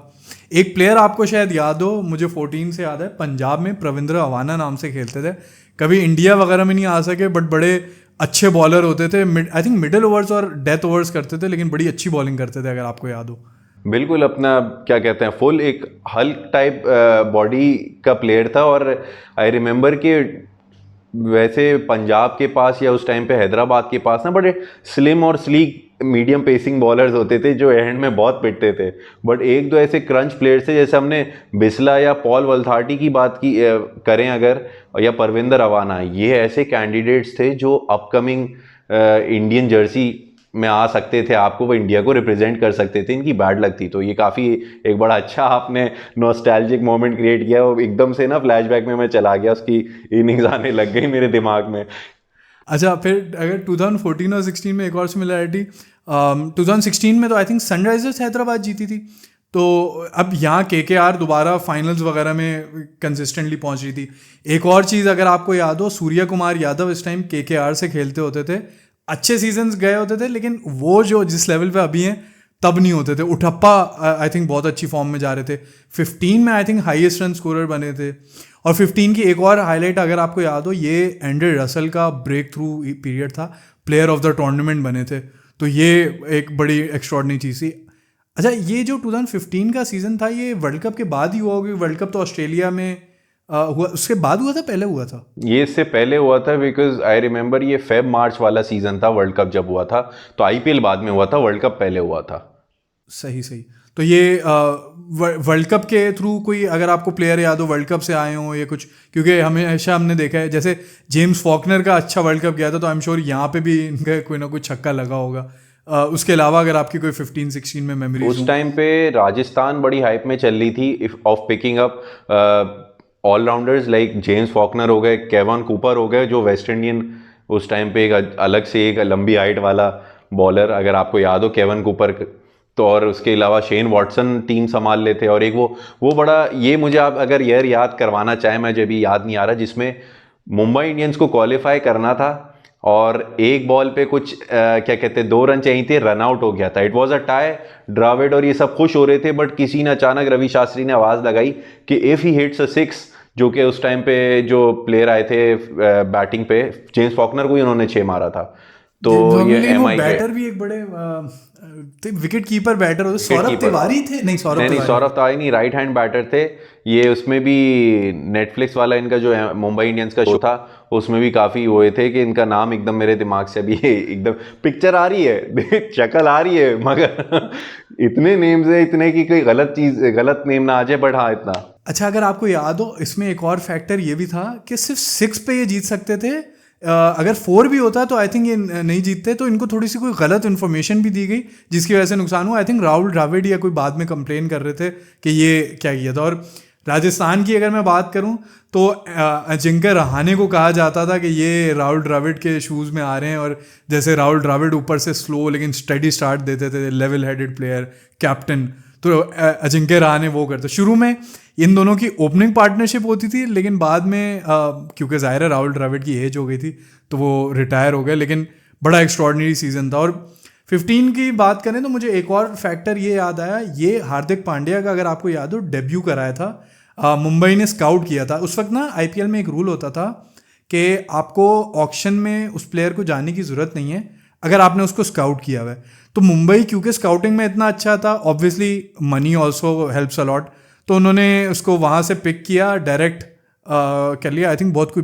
एक प्लेयर आपको शायद याद हो, मुझे 14 से याद है, पंजाब में प्रविंद्र अवाना नाम से खेलते थे। कभी इंडिया वगैरह में नहीं आ सके, बट बड़े अच्छे बॉलर होते थे। आई थिंक मिडिल ओवर्स और डेथ ओवर्स करते थे, लेकिन बड़ी अच्छी बॉलिंग करते थे, अगर आपको याद हो। बिल्कुल, अपना क्या कहते हैं फुल एक हल्क टाइप बॉडी का प्लेयर था। और आई रिमेंबर कि वैसे पंजाब के पास या उस टाइम पे हैदराबाद के पास ना बड़े स्लिम और स्लीक मीडियम पेसिंग बॉलर्स होते थे जो एंड में बहुत पिटते थे। बट एक दो ऐसे क्रंच प्लेयर्स थे, जैसे हमने बिस्ला या पॉल वल्थार्टी की बात की करें अगर, या परविंदर अवाना, ये ऐसे कैंडिडेट्स थे जो अपकमिंग इंडियन जर्सी में आ सकते थे, आपको वो इंडिया को रिप्रेजेंट कर सकते थे। इनकी बैड लक थी। तो ये काफ़ी एक बड़ा अच्छा आपने नॉस्टैल्जिक मोमेंट क्रिएट किया। वो एकदम से ना फ्लैशबैक में मैं चला गया, उसकी इनिंग्स आने लग गई मेरे दिमाग में। अच्छा, फिर अगर 2014 और 16 में एक और सिमिलैरिटी, 2016 में तो आई थिंक सनराइजर्स हैदराबाद जीती थी। तो अब यहाँ KKR दोबारा फाइनल्स वगैरह में कंसिस्टेंटली पहुँच रही थी। एक और चीज़ अगर आपको याद हो, सूर्या कुमार यादव इस टाइम KKR से खेलते होते थे, अच्छे सीजन्स गए होते थे, लेकिन वो जो जिस लेवल पे अभी हैं तब नहीं होते थे। उठप्पा आई थिंक बहुत अच्छी फॉर्म में जा रहे थे। 15 में I think highest run scorer बने थे। और 15 की एक और हाईलाइट अगर आपको याद हो, ये एंड्रे रसल का ब्रेक थ्रू पीरियड था, प्लेयर ऑफ द टूर्नामेंट बने थे। तो ये एक बड़ी एक्स्ट्रॉर्डिनरी चीज़ थी। अच्छा, ये जो 2015 का सीज़न था ये वर्ल्ड कप के बाद ही हुआ होगा। वर्ल्ड कप तो ऑस्ट्रेलिया में हुआ, उसके बाद हुआ था, पहले हुआ था? ये इससे पहले हुआ था, बिकॉज आई रिमेंबर ये फेब मार्च वाला सीजन था वर्ल्ड कप जब हुआ था। तो IPL बाद में हुआ था, वर्ल्ड कप पहले हुआ था। सही। तो ये वर्ल्ड कप के थ्रू कोई अगर आपको प्लेयर याद हो वर्ल्ड कप से आए हो या कुछ, क्योंकि हमेशा हमने देखा है जैसे जेम्स फॉकनर का अच्छा वर्ल्ड कप गया था, तो आई एम श्योर यहाँ पे भी इनका कोई ना कोई छक्का लगा होगा। उसके अलावा अगर आपकी कोई 15-16 में मेमोरीज उस टाइम पे राजस्थान बड़ी हाइप में चल रही थी of picking up allrounders like James Faulkner हो गए, केवन कूपर हो गए, जो वेस्ट इंडियन उस टाइम पे एक अलग से एक लंबी हाइट वाला बॉलर, अगर आपको याद हो, केवन कूपर। तो और उसके अलावा शेन वॉटसन टीम संभाल लेते, और एक वो बड़ा, ये मुझे आप अगर ईयर याद करवाना चाहें, मुझे भी याद नहीं आ रहा, जिसमें मुंबई इंडियंस को क्वालिफाई करना था और एक बॉल पे कुछ क्या कहते हैं 2 रन चाहिए थे, रन आउट हो गया था। It was a tie, Dravid और ये सब खुश हो रहे थे, बट किसी ने अचानक, रवि शास्त्री ने आवाज़ लगाई कि इफ़ ही हिट्स अ 6, जो कि उस टाइम पे जो प्लेयर आए थे बैटिंग पे, जेम्स फॉकनर को ही उन्होंने 6 मारा था। तो ये लेकिन वो MI के बैटर भी एक बड़े विकेट कीपर बैटर होते, सौरभ तिवारी थे, नहीं सौरभ तिवारी नहीं, राइट हैंड बैटर थे ये। उसमें भी नेटफ्लिक्स वाला इनका जो मुंबई इंडियंस का शो था, उसमें भी काफ़ी हुए थे कि इनका नाम एकदम मेरे दिमाग से अभी एकदम पिक्चर आ रही है, शक्ल आ रही है, मगर इतने नेम्स है, इतने की कोई गलत चीज़, गलत नेम ना आ जाए, बट हाँ इतना। अच्छा, अगर आपको याद हो, इसमें एक और फैक्टर ये भी था कि सिर्फ 6 पे ये जीत सकते थे। अगर 4 भी होता तो आई थिंक ये नहीं जीतते। तो इनको थोड़ी सी कोई गलत इन्फॉर्मेशन भी दी गई, जिसकी वजह से नुकसान हुआ। आई थिंक राहुल द्रविड़ या कोई बाद में कंप्लेन कर रहे थे कि ये क्या किया था। और राजस्थान की अगर मैं बात करूं तो अजिंक्य रहाणे को कहा जाता था कि ये राहुल द्रविड़ के शूज़ में आ रहे हैं, और जैसे राहुल द्रविड़ ऊपर से स्लो लेकिन स्टेडी स्टार्ट देते थे, लेवल हेडेड प्लेयर, कैप्टन, तो अजिंक्य रहाणे वो करते। शुरू में इन दोनों की ओपनिंग पार्टनरशिप होती थी, लेकिन बाद में क्योंकि ज़ाहिर है राहुल द्रविड़ की एज हो गई थी तो वो रिटायर हो गए। लेकिन बड़ा एक्स्ट्रॉर्डनरी सीज़न था। और 15 की बात करें तो मुझे एक और फैक्टर ये याद आया, ये हार्दिक पांड्या का, अगर आपको याद हो, डेब्यू कराया था। मुंबई ने स्काउट किया था उस वक्त ना। IPL में एक रूल होता था कि आपको ऑक्शन में उस प्लेयर को जाने की ज़रूरत नहीं है अगर आपने उसको स्काउट किया हुआ है। तो मुंबई क्योंकि स्काउटिंग में इतना अच्छा था, obviously money also helps a lot, तो उन्होंने उसको वहाँ से पिक किया, डायरेक्ट कर लिया। आई थिंक बहुत कोई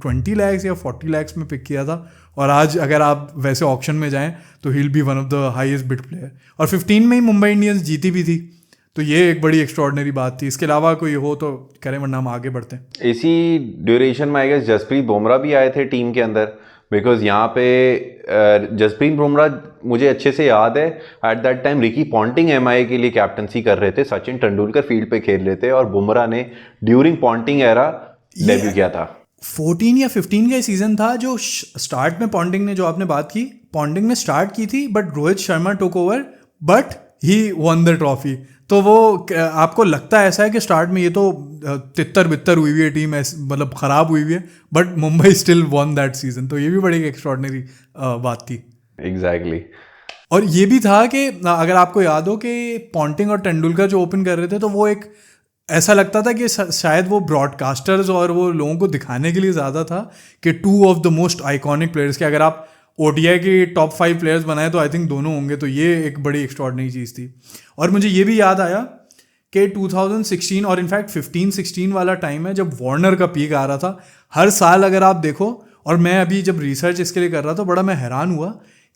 20 लाख या 40 लाख में पिक किया था। और आज अगर आप वैसे ऑक्शन में जाएं तो he will be one of the highest bid player. और 15 में ही मुंबई इंडियंस जीती भी थी, तो ये एक बड़ी एक्स्ट्रॉर्डनरी बात थी। इसके अलावा कोई हो तो करें, वरना हम आगे बढ़ते हैं। इसी ड्यूरेशन में आई गेस जसप्रीत बुमराह भी आए थे टीम के अंदर, बिकॉज यहाँ पे जसप्रीत बुमराह मुझे अच्छे से याद है, eight that time Ricky Ponting MI के लिए कैप्टनसी कर रहे थे, सचिन तेंदुलकर फील्ड पे खेल रहे थे, और बुमराह ने ड्यूरिंग पॉन्टिंग एरा डेब्यू किया था। 14 या 15 का सीजन था जो स्टार्ट में पॉन्टिंग ने, जो आपने बात की, पॉन्टिंग ने स्टार्ट की थी, but Rohit Sharma took over, but he one the trophy. तो वो आपको लगता है ऐसा है कि स्टार्ट में ये तो तितर बितर हुई हुई है टीम, मतलब ख़राब हुई हुई है, but Mumbai still one that season. तो ये भी बड़ी एक्स्ट्रॉर्डनरी बात थी। एग्जैक्टली। और ये भी था कि अगर आपको याद हो कि पॉन्टिंग और तेंदुलकर जो ओपन कर रहे थे, तो वो एक ऐसा लगता था कि शायद वो ब्रॉडकास्टर्स और वो लोगों को दिखाने के लिए ज़्यादा था कि 2 of the most iconic players के अगर आप ODI की टॉप 5 प्लेयर्स बनाए तो आई थिंक दोनों होंगे। तो ये एक बड़ी एक्स्ट्रॉर्डनरी चीज़ थी। और मुझे ये भी याद आया कि 2016 और इनफैक्ट 15-16 वाला टाइम है जब वार्नर का पीक आ रहा था। हर साल अगर आप देखो, और मैं अभी जब रिसर्च इसके लिए कर रहा था, बड़ा मैं हैरान हुआ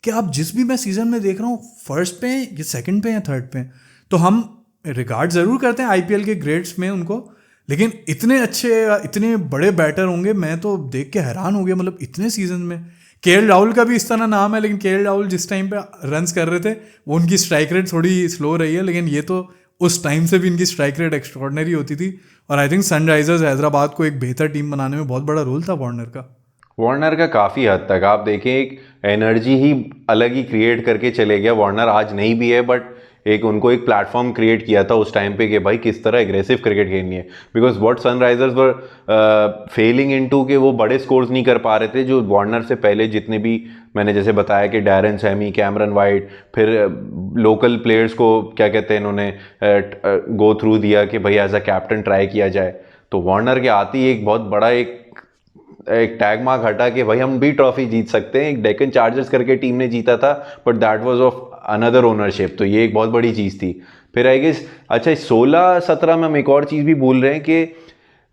कि आप जिस भी मैं सीज़न में देख रहा हूँ, फर्स्ट पे या सेकंड पे या थर्ड पे, तो हम रिगार्ड ज़रूर करते हैं IPL के ग्रेड्स में उनको, लेकिन इतने अच्छे, इतने बड़े बैटर होंगे, मैं तो देख के हैरान हो गया। मतलब इतने सीजन में KL राहुल का भी इस तरह नाम है, लेकिन KL राहुल जिस टाइम पे रन्स कर रहे थे, वो उनकी स्ट्राइक रेट थोड़ी स्लो रही है, लेकिन ये तो उस टाइम से भी इनकी स्ट्राइक रेट एक्स्ट्रॉर्डनरी होती थी। और आई थिंक सनराइजर्स हैदराबाद को एक बेहतर टीम बनाने में बहुत बड़ा रोल था वार्नर का। काफ़ी हद तक आप देखें, एक एनर्जी ही अलग ही क्रिएट करके चले गया वार्नर। आज नहीं भी है, बट एक उनको एक प्लेटफॉर्म क्रिएट किया था उस टाइम पे कि भाई किस तरह एग्रेसिव क्रिकेट खेलनी है। Because what Sunrisers were failing into कि वो बड़े स्कोर्स नहीं कर पा रहे थे, जो वार्नर से पहले जितने भी मैंने जैसे बताया कि डैरन सैमी, कैमरन वाइट, फिर लोकल प्लेयर्स को क्या कहते हैं इन्होंने गो थ्रू दिया कि भाई एज अ कैप्टन ट्राई किया जाए। तो वार्नर के आती एक बहुत बड़ा एक टैग मार्क हटा कि भाई हम भी ट्रॉफी जीत सकते हैं। एक डेक्कन चार्जर्स करके टीम ने जीता था, but that was of another ownership. तो ये एक बहुत बड़ी चीज़ थी। फिर आई गेस अच्छा 16-17 में हम एक और चीज़ भी भूल रहे हैं कि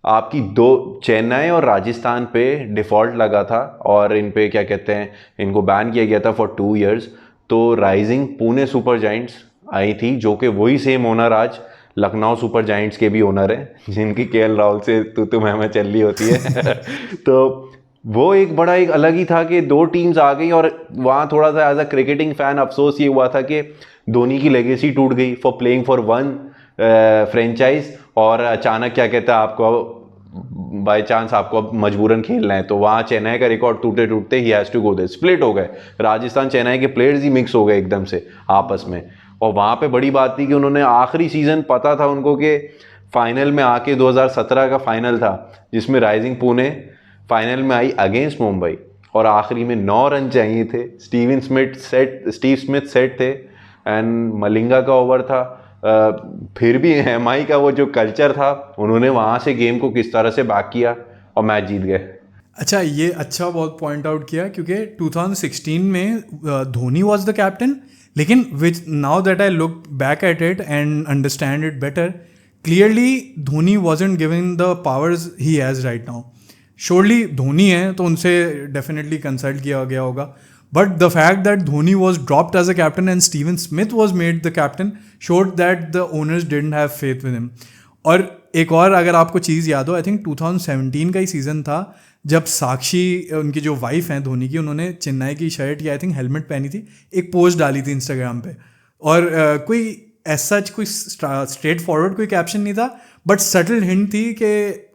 आपकी 2 चेन्नई और राजस्थान पे डिफ़ॉल्ट लगा था, और इन पे क्या कहते हैं, इनको बैन किया गया था फॉर 2 years। तो राइजिंग पुणे सुपर जायंट्स आई थी, जो कि वही सेम ओनर आज लखनऊ सुपर जायंट्स के भी ओनर हैं, जिनकी KL राहुल से तू मैं चल रही होती है। तो वो एक बड़ा एक अलग ही था कि 2 टीम्स आ गई, और वहाँ थोड़ा सा एज अ क्रिकेटिंग फैन अफसोस ये हुआ था कि धोनी की लेगेसी टूट गई for playing for one franchise. और अचानक क्या कहता है आपको बाय चांस आपको अब मजबूरन खेलना है तो वहाँ चेन्नई का रिकॉर्ड टूटते टूटते ही has to go they, split हो गए, राजस्थान चेन्नई के प्लेयर्स ही मिक्स हो गए एकदम से आपस में। और वहाँ पे बड़ी बात थी कि उन्होंने आखिरी सीज़न पता था उनको कि फाइनल में आके 2017 का फाइनल था जिसमें राइजिंग पुणे फाइनल में आई अगेंस्ट मुंबई और आखिरी में 9 रन चाहिए थे, स्टीव स्मिथ सेट थे एंड मलिंगा का ओवर था। फिर भी एमआई का वो जो कल्चर था उन्होंने वहाँ से गेम को किस तरह से बैक किया और मैच जीत गए। अच्छा, ये अच्छा बहुत पॉइंट आउट किया क्योंकि 2016 में धोनी वॉज द कैप्टन, लेकिन which now that I look back at it and understand it better, clearly Dhoni wasn't giving the powers he has right now. Surely Dhoni है तो उनसे डेफिनेटली कंसल्ट किया गया होगा, but the fact that Dhoni was dropped as a captain and Steven Smith was made the captain showed that the owners didn't have faith with him. और एक और अगर आपको चीज़ याद हो, आई थिंक 2017 का ही सीज़न था जब साक्षी, उनकी जो वाइफ हैं धोनी की, उन्होंने चेन्नई की शर्ट या आई थिंक हेलमेट पहनी थी, एक पोस्ट डाली थी इंस्टाग्राम पे और कोई ऐसा कोई स्ट्रेट फॉरवर्ड कोई कैप्शन नहीं था, बट सटल हिंट थी कि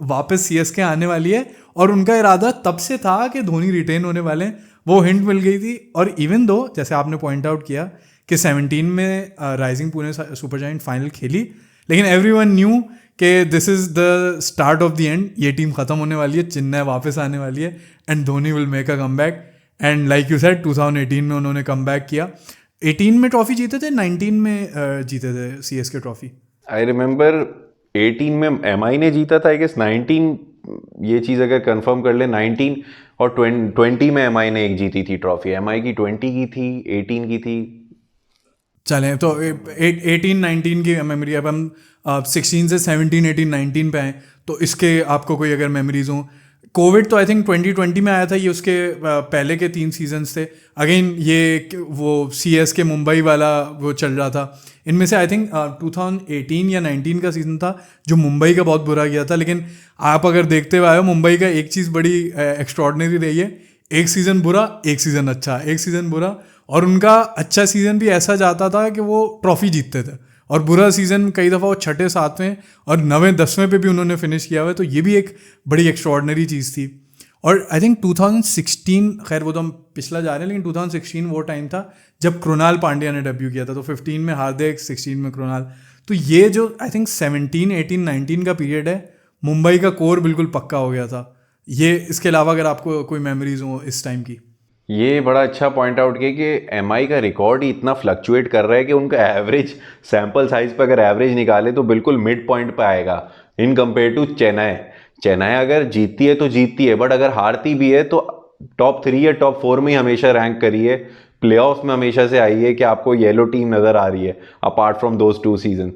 वापस सीएसके आने वाली है और उनका इरादा तब से था कि धोनी रिटेन होने वाले हैं, वो हिंट मिल गई थी। और इवन दो जैसे आपने पॉइंट आउट किया कि 17 में rising Pune super giant final खेली, लेकिन एवरीवन न्यू कि this is the start of the end, ये टीम ख़त्म होने वाली है, चेन्नई वापस आने वाली है and Dhoni will make a come back. And like you said 2018 में उन्होंने कम बैक किया। 18 में ट्रॉफी जीते थे, 19 में जीते थे सीएसके ट्रॉफी। आई रिमेंबर 18 में एमआई ने जीता था, आई गेस 19 ये चीज़ अगर कंफर्म कर ले, 19 और 20 में एमआई ने एक जीती थी ट्रॉफी, एमआई की 20 की थी, 18 की थी। चलें तो 18-19 की मेमोरी, अब हम 16 से 17, 18, 19 पे आए, तो इसके आपको कोई अगर मेमोरीज हों। कोविड तो आई थिंक 2020 में आया था, ये उसके पहले के 3 सीजन्स थे। अगेन ये वो सीएसके मुंबई वाला वो चल रहा था, इनमें से आई थिंक 2018 या 19 का सीज़न था जो मुंबई का बहुत बुरा गया था। लेकिन आप अगर देखते हुए आए हो, मुंबई का एक चीज़ बड़ी एक्स्ट्रॉर्डनरी रही है, एक सीज़न बुरा, एक सीज़न अच्छा, एक सीज़न बुरा, और उनका अच्छा सीज़न भी ऐसा जाता था कि वो ट्रॉफी जीतते थे, और बुरा सीज़न कई दफ़ा वो 6ठे 7वें और 9वें 10वें पे भी उन्होंने फिनिश किया हुआ है। तो ये भी एक बड़ी एक्स्ट्रॉर्डनरी चीज़ थी। और आई थिंक 2016, खैर वो तो हम पिछला जा रहे हैं, लेकिन 2016 वो टाइम था जब कृणाल पांड्या ने डेब्यू किया था। तो 15 में हार्दिक, 16 में कृणाल। तो ये जो आई थिंक 17, 18, 19 का पीरियड है, मुंबई का कोर बिल्कुल पक्का हो गया था। ये इसके अलावा अगर आपको कोई मेमोरीज हो इस टाइम की। ये बड़ा अच्छा पॉइंट आउट किया कि एमआई का रिकॉर्ड ही इतना फ्लक्चुएट कर रहा है कि उनका एवरेज सैंपल साइज पर अगर एवरेज निकाले तो बिल्कुल मिड पॉइंट पे आएगा in compare to Chennai. Chennai अगर जीतती है तो जीतती है, बट अगर हारती भी है तो टॉप 3 या टॉप 4 में ही हमेशा रैंक करी है, प्लेऑफ्स में हमेशा से आई है कि आपको येलो टीम नज़र आ रही है apart from those 2 season.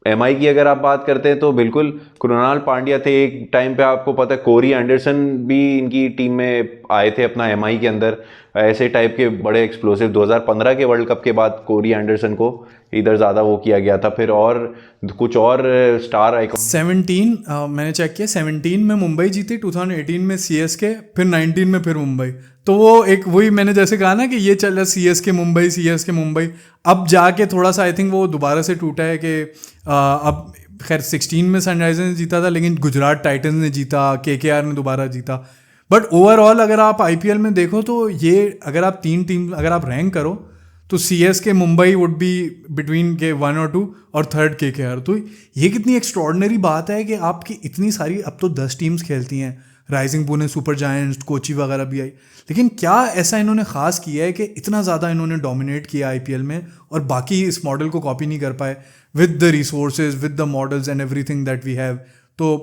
MI की अगर आप बात करते हैं तो बिल्कुल कृणाल पांड्या थे एक टाइम पे, आपको पता है कोरी एंडरसन भी इनकी टीम में आए थे अपना एमआई के अंदर, ऐसे टाइप के बड़े एक्सप्लोसिव। 2015 के वर्ल्ड कप के बाद कोरी एंडरसन को इधर ज़्यादा वो किया गया था। फिर और कुछ और स्टार आइकॉन 17 मैंने चेक किया, 17 में मुंबई जीती, 2018 में सीएसके, फिर 19 में फिर मुंबई। तो वो एक वही मैंने जैसे कहा ना कि ये चल रहा सीएसके मुंबई। अब जाके थोड़ा सा आई थिंक वो दोबारा से टूटा है कि अब खैर 16 में सनराइजर्स ने जीता था, लेकिन गुजरात टाइटंस ने जीता, केकेआर ने दोबारा जीता। बट ओवरऑल अगर आप आईपीएल में देखो तो ये अगर आप 3 टीम अगर आप रैंक करो तो CSK Mumbai would be between के 1 और 2 और थर्ड केकेआर। तो ये कितनी एक्स्ट्रॉर्डनरी बात है कि आपकी इतनी सारी, अब तो 10 टीम्स खेलती हैं, rising Pune super giants, Kochi वगैरह भी आई, लेकिन क्या ऐसा इन्होंने ख़ास किया है कि इतना ज़्यादा इन्होंने डोमिनेट किया आईपीएल में और बाकी इस मॉडल को कॉपी नहीं कर पाए with the resources, with the models and everything that we have. तो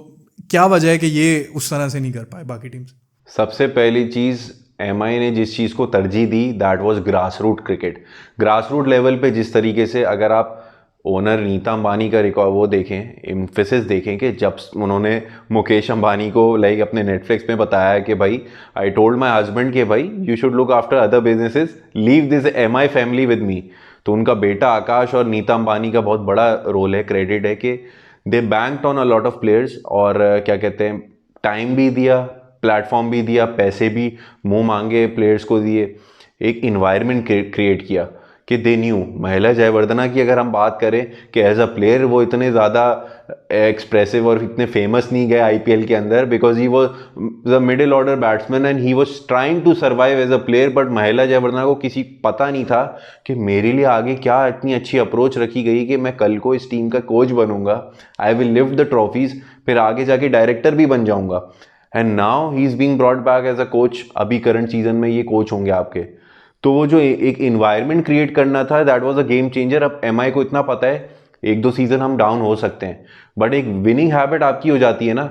क्या वजह है कि ये उस तरह से नहीं कर पाए बाकी टीम्स? सबसे पहली चीज़, एमआई ने जिस चीज़ को तरजीह दी that was grass root cricket. Grass root level पे जिस तरीके से अगर आप ओनर नीता अंबानी का रिकॉर्ड वो देखें, एम्फेसिस देखें कि जब उन्होंने मुकेश अंबानी को लाइक अपने नेटफ्लिक्स में बताया कि भाई आई टोल्ड माई हस्बैंड कि भाई you should look after other businesses, leave this MI family with me. तो उनका बेटा आकाश और नीता अंबानी का बहुत बड़ा रोल है, क्रेडिट है कि they banked on a lot of players, और क्या कहते हैं, टाइम भी दिया, प्लेटफॉर्म भी दिया, पैसे भी मुंह मांगे प्लेयर्स को दिए, एक इन्वायरमेंट क्रिएट किया कि दे न्यू महिला जयवर्धना की अगर हम बात करें कि एज अ प्लेयर वो इतने ज़्यादा एक्सप्रेसिव और इतने फेमस नहीं गए आईपीएल के अंदर, because he was the middle order batsman and he was trying to survive as a player. But Mahela Jayawardene को किसी पता नहीं था कि मेरे लिए आगे क्या इतनी अच्छी अप्रोच रखी गई कि मैं कल को इस टीम का कोच बनूंगा, I will lift the trophies, फिर आगे जाके डायरेक्टर भी बन जाऊंगा। And now he is being brought back as a coach, अभी करंट सीजन में ये कोच होंगे आपके। तो वो जो एक इन्वायरमेंट क्रिएट करना था, that was a game changer. अब एमआई को इतना पता है एक दो सीजन हम डाउन हो सकते हैं, बट एक विनिंग हैबिट आपकी हो जाती है ना,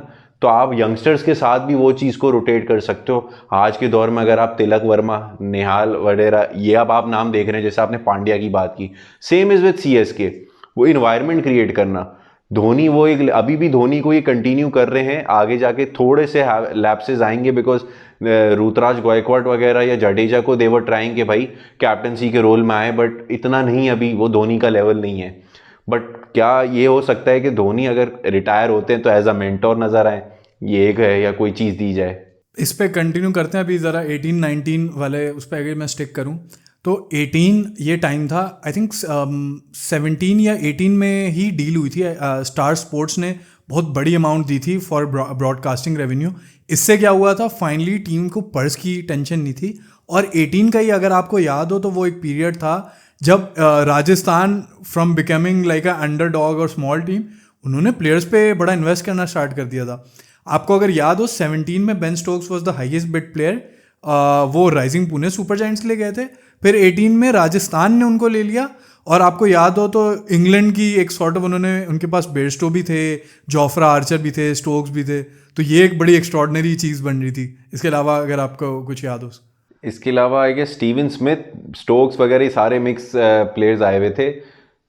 तो आप यंगस्टर्स के साथ भी वो चीज़ को रोटेट कर सकते हो। आज के दौर में अगर आप तिलक वर्मा, नेहाल वगैरह, ये अब आप नाम देख रहे हैं, जैसे आपने पांड्या की बात की, सेम इज विद सीएसके, वो इन्वायरमेंट क्रिएट करना। धोनी वो एक, अभी भी धोनी को ये कंटिन्यू कर रहे हैं, आगे जाके थोड़े से लैप्सेस आएंगे, बिकॉज ऋतुराज गायकवाड वगैरह या जडेजा को देवर ट्राइंग के भाई कैप्टनसी के रोल में आए, बट इतना नहीं, अभी वो धोनी का लेवल नहीं है। बट क्या ये हो सकता है कि धोनी अगर रिटायर होते हैं तो एज अ मेंटोर नजर आए, ये एक है, या कोई चीज़ दी जाए? इस पे कंटिन्यू करते हैं अभी ज़रा 18-19 वाले उस पर अगर मैं स्टिक करूं तो 18 ये टाइम था, आई थिंक 17 या 18 में ही डील हुई थी। स्टार स्पोर्ट्स ने बहुत बड़ी अमाउंट दी थी फॉर ब्रॉडकास्टिंग रेवेन्यू। इससे क्या हुआ था, फाइनली टीम को पर्स की टेंशन नहीं थी। और 18 का ही अगर आपको याद हो तो वो एक पीरियड था जब Rajasthan from becoming like a underdog और स्मॉल टीम, उन्होंने प्लेयर्स पे बड़ा इन्वेस्ट करना स्टार्ट कर दिया था। आपको अगर याद हो 17 में Ben Stokes was the highest bid player, वो राइजिंग पुणे सुपर जायंट्स ले गए थे। फिर 18 में राजस्थान ने उनको ले लिया। और आपको याद हो तो इंग्लैंड की एक सॉर्ट ऑफ, उन्होंने, उनके पास बेयरस्टो भी थे, जोफ्रा आर्चर भी थे, स्टोक्स भी थे। तो ये एक बड़ी एक्स्ट्रॉर्डनरी चीज़ बन रही थी। इसके अलावा अगर आपको कुछ याद हो। इसके अलावा I guess Steven Smith, Stokes वगैरह सारे मिक्स प्लेयर्स आए हुए थे।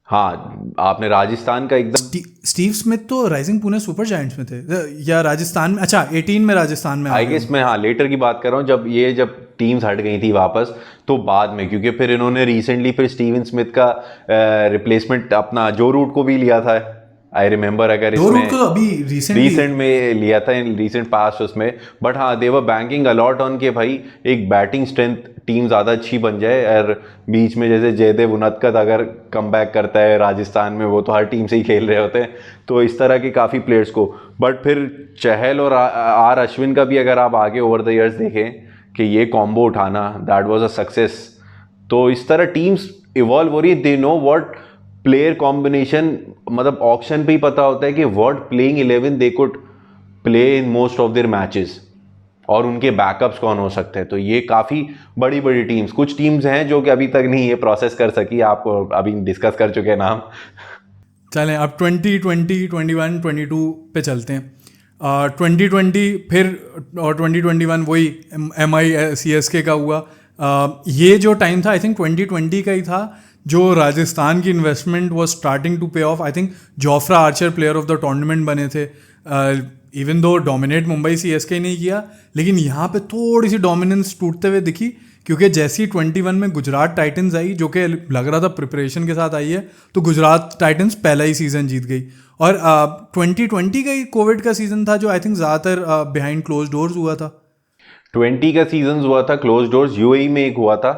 हाँ, आपने राजस्थान का एकदम, स्टीव स्मिथ तो राइजिंग पुणे सुपर जायंट्स में थे या राजस्थान में? अच्छा, 18 में राजस्थान में आई गेस मैं, हाँ, लेटर की बात कर रहा हूँ, जब टीम्स हट गई थी वापस, तो बाद में, क्योंकि फिर इन्होंने रिसेंटली फिर स्टीवन स्मिथ का रिप्लेसमेंट अपना जो रूट को भी लिया था, आई रिमेंबर। अगर इसमें तो अभी रिसेंट में लिया था, इन रिसेंट पास्ट उसमें। बट हाँ, दे वर बैंकिंग अलॉट ऑन के भाई एक बैटिंग स्ट्रेंथ टीम ज़्यादा अच्छी बन जाए। और बीच में जैसे जयदेव उनदकत अगर कम बैक करता है राजस्थान में, वो तो हर टीम से ही खेल रहे होते हैं, तो इस तरह के काफ़ी प्लेयर्स को। बट फिर चहल और आर अश्विन का भी अगर आप आगे ओवर द ईयर्स देखें कि ये कॉम्बो उठाना, दैट वाज अ सक्सेस। तो इस तरह टीम्स इवॉल्व हो रही है, they know what player combination, मतलब ऑक्शन पे ही पता होता है कि what playing 11 they could play in most of their matches, और उनके बैकअप्स कौन हो सकते हैं। तो ये काफ़ी बड़ी बड़ी टीम्स, कुछ टीम्स हैं जो कि अभी तक नहीं ये प्रोसेस कर सकी, आपको अभी डिस्कस कर चुके हैं नाम। चलें अब 2020, 21, 22 पे चलते हैं। 2020 फिर और 2021 वही MI CSK का हुआ। ये जो टाइम था आई थिंक 2020 का ही था जो राजस्थान की इन्वेस्टमेंट वाज स्टार्टिंग टू पे of. I think Jofra Archer player of the tournament बने थे। Even though dominate Mumbai CSK नहीं किया, लेकिन यहाँ पे थोड़ी सी डोमिनेंस टूटते हुए दिखी, क्योंकि जैसी 21 में गुजरात टाइटंस आई, जो कि लग रहा था प्रिपरेशन के साथ आई है, तो गुजरात टाइटंस पहला ही सीज़न जीत गई। और 2020 का ही कोविड का सीज़न था जो आई थिंक ज़्यादातर बिहाइंड क्लोज डोर्स हुआ था। 20 का सीजन हुआ था क्लोज डोर्स, यूएई में एक हुआ था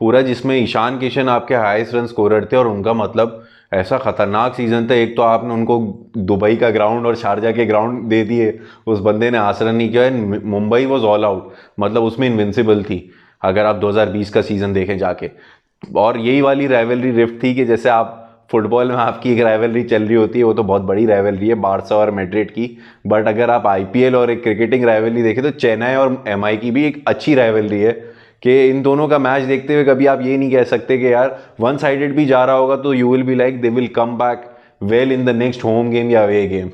पूरा, जिसमें ईशान किशन आपके हाईएस्ट रन स्कोरर थे, और उनका मतलब ऐसा खतरनाक सीजन था। एक तो आपने उनको दुबई का ग्राउंड और शारजा के ग्राउंड दे दिए, उस बंदे ने 8 रन नहीं किया। मुंबई वॉज ऑल आउट, मतलब उसमें इनविंसिबल थी अगर आप 2020 का सीजन देखें जाके। और यही वाली राइवलरी रिफ्ट थी कि जैसे आप फुटबॉल में आपकी एक राइवलरी चल रही होती है, वो तो बहुत बड़ी राइवलरी है, बार्सा और मैड्रिड की। बट अगर आप आईपीएल और एक क्रिकेटिंग राइवलरी देखें तो चेन्नई और एमआई की भी एक अच्छी राइवलरी है, कि इन दोनों का मैच देखते हुए कभी आप ये नहीं कह सकते कि यार वन साइडेड भी जा रहा होगा तो you will be like they will come back well in the next home game या अवे गेम।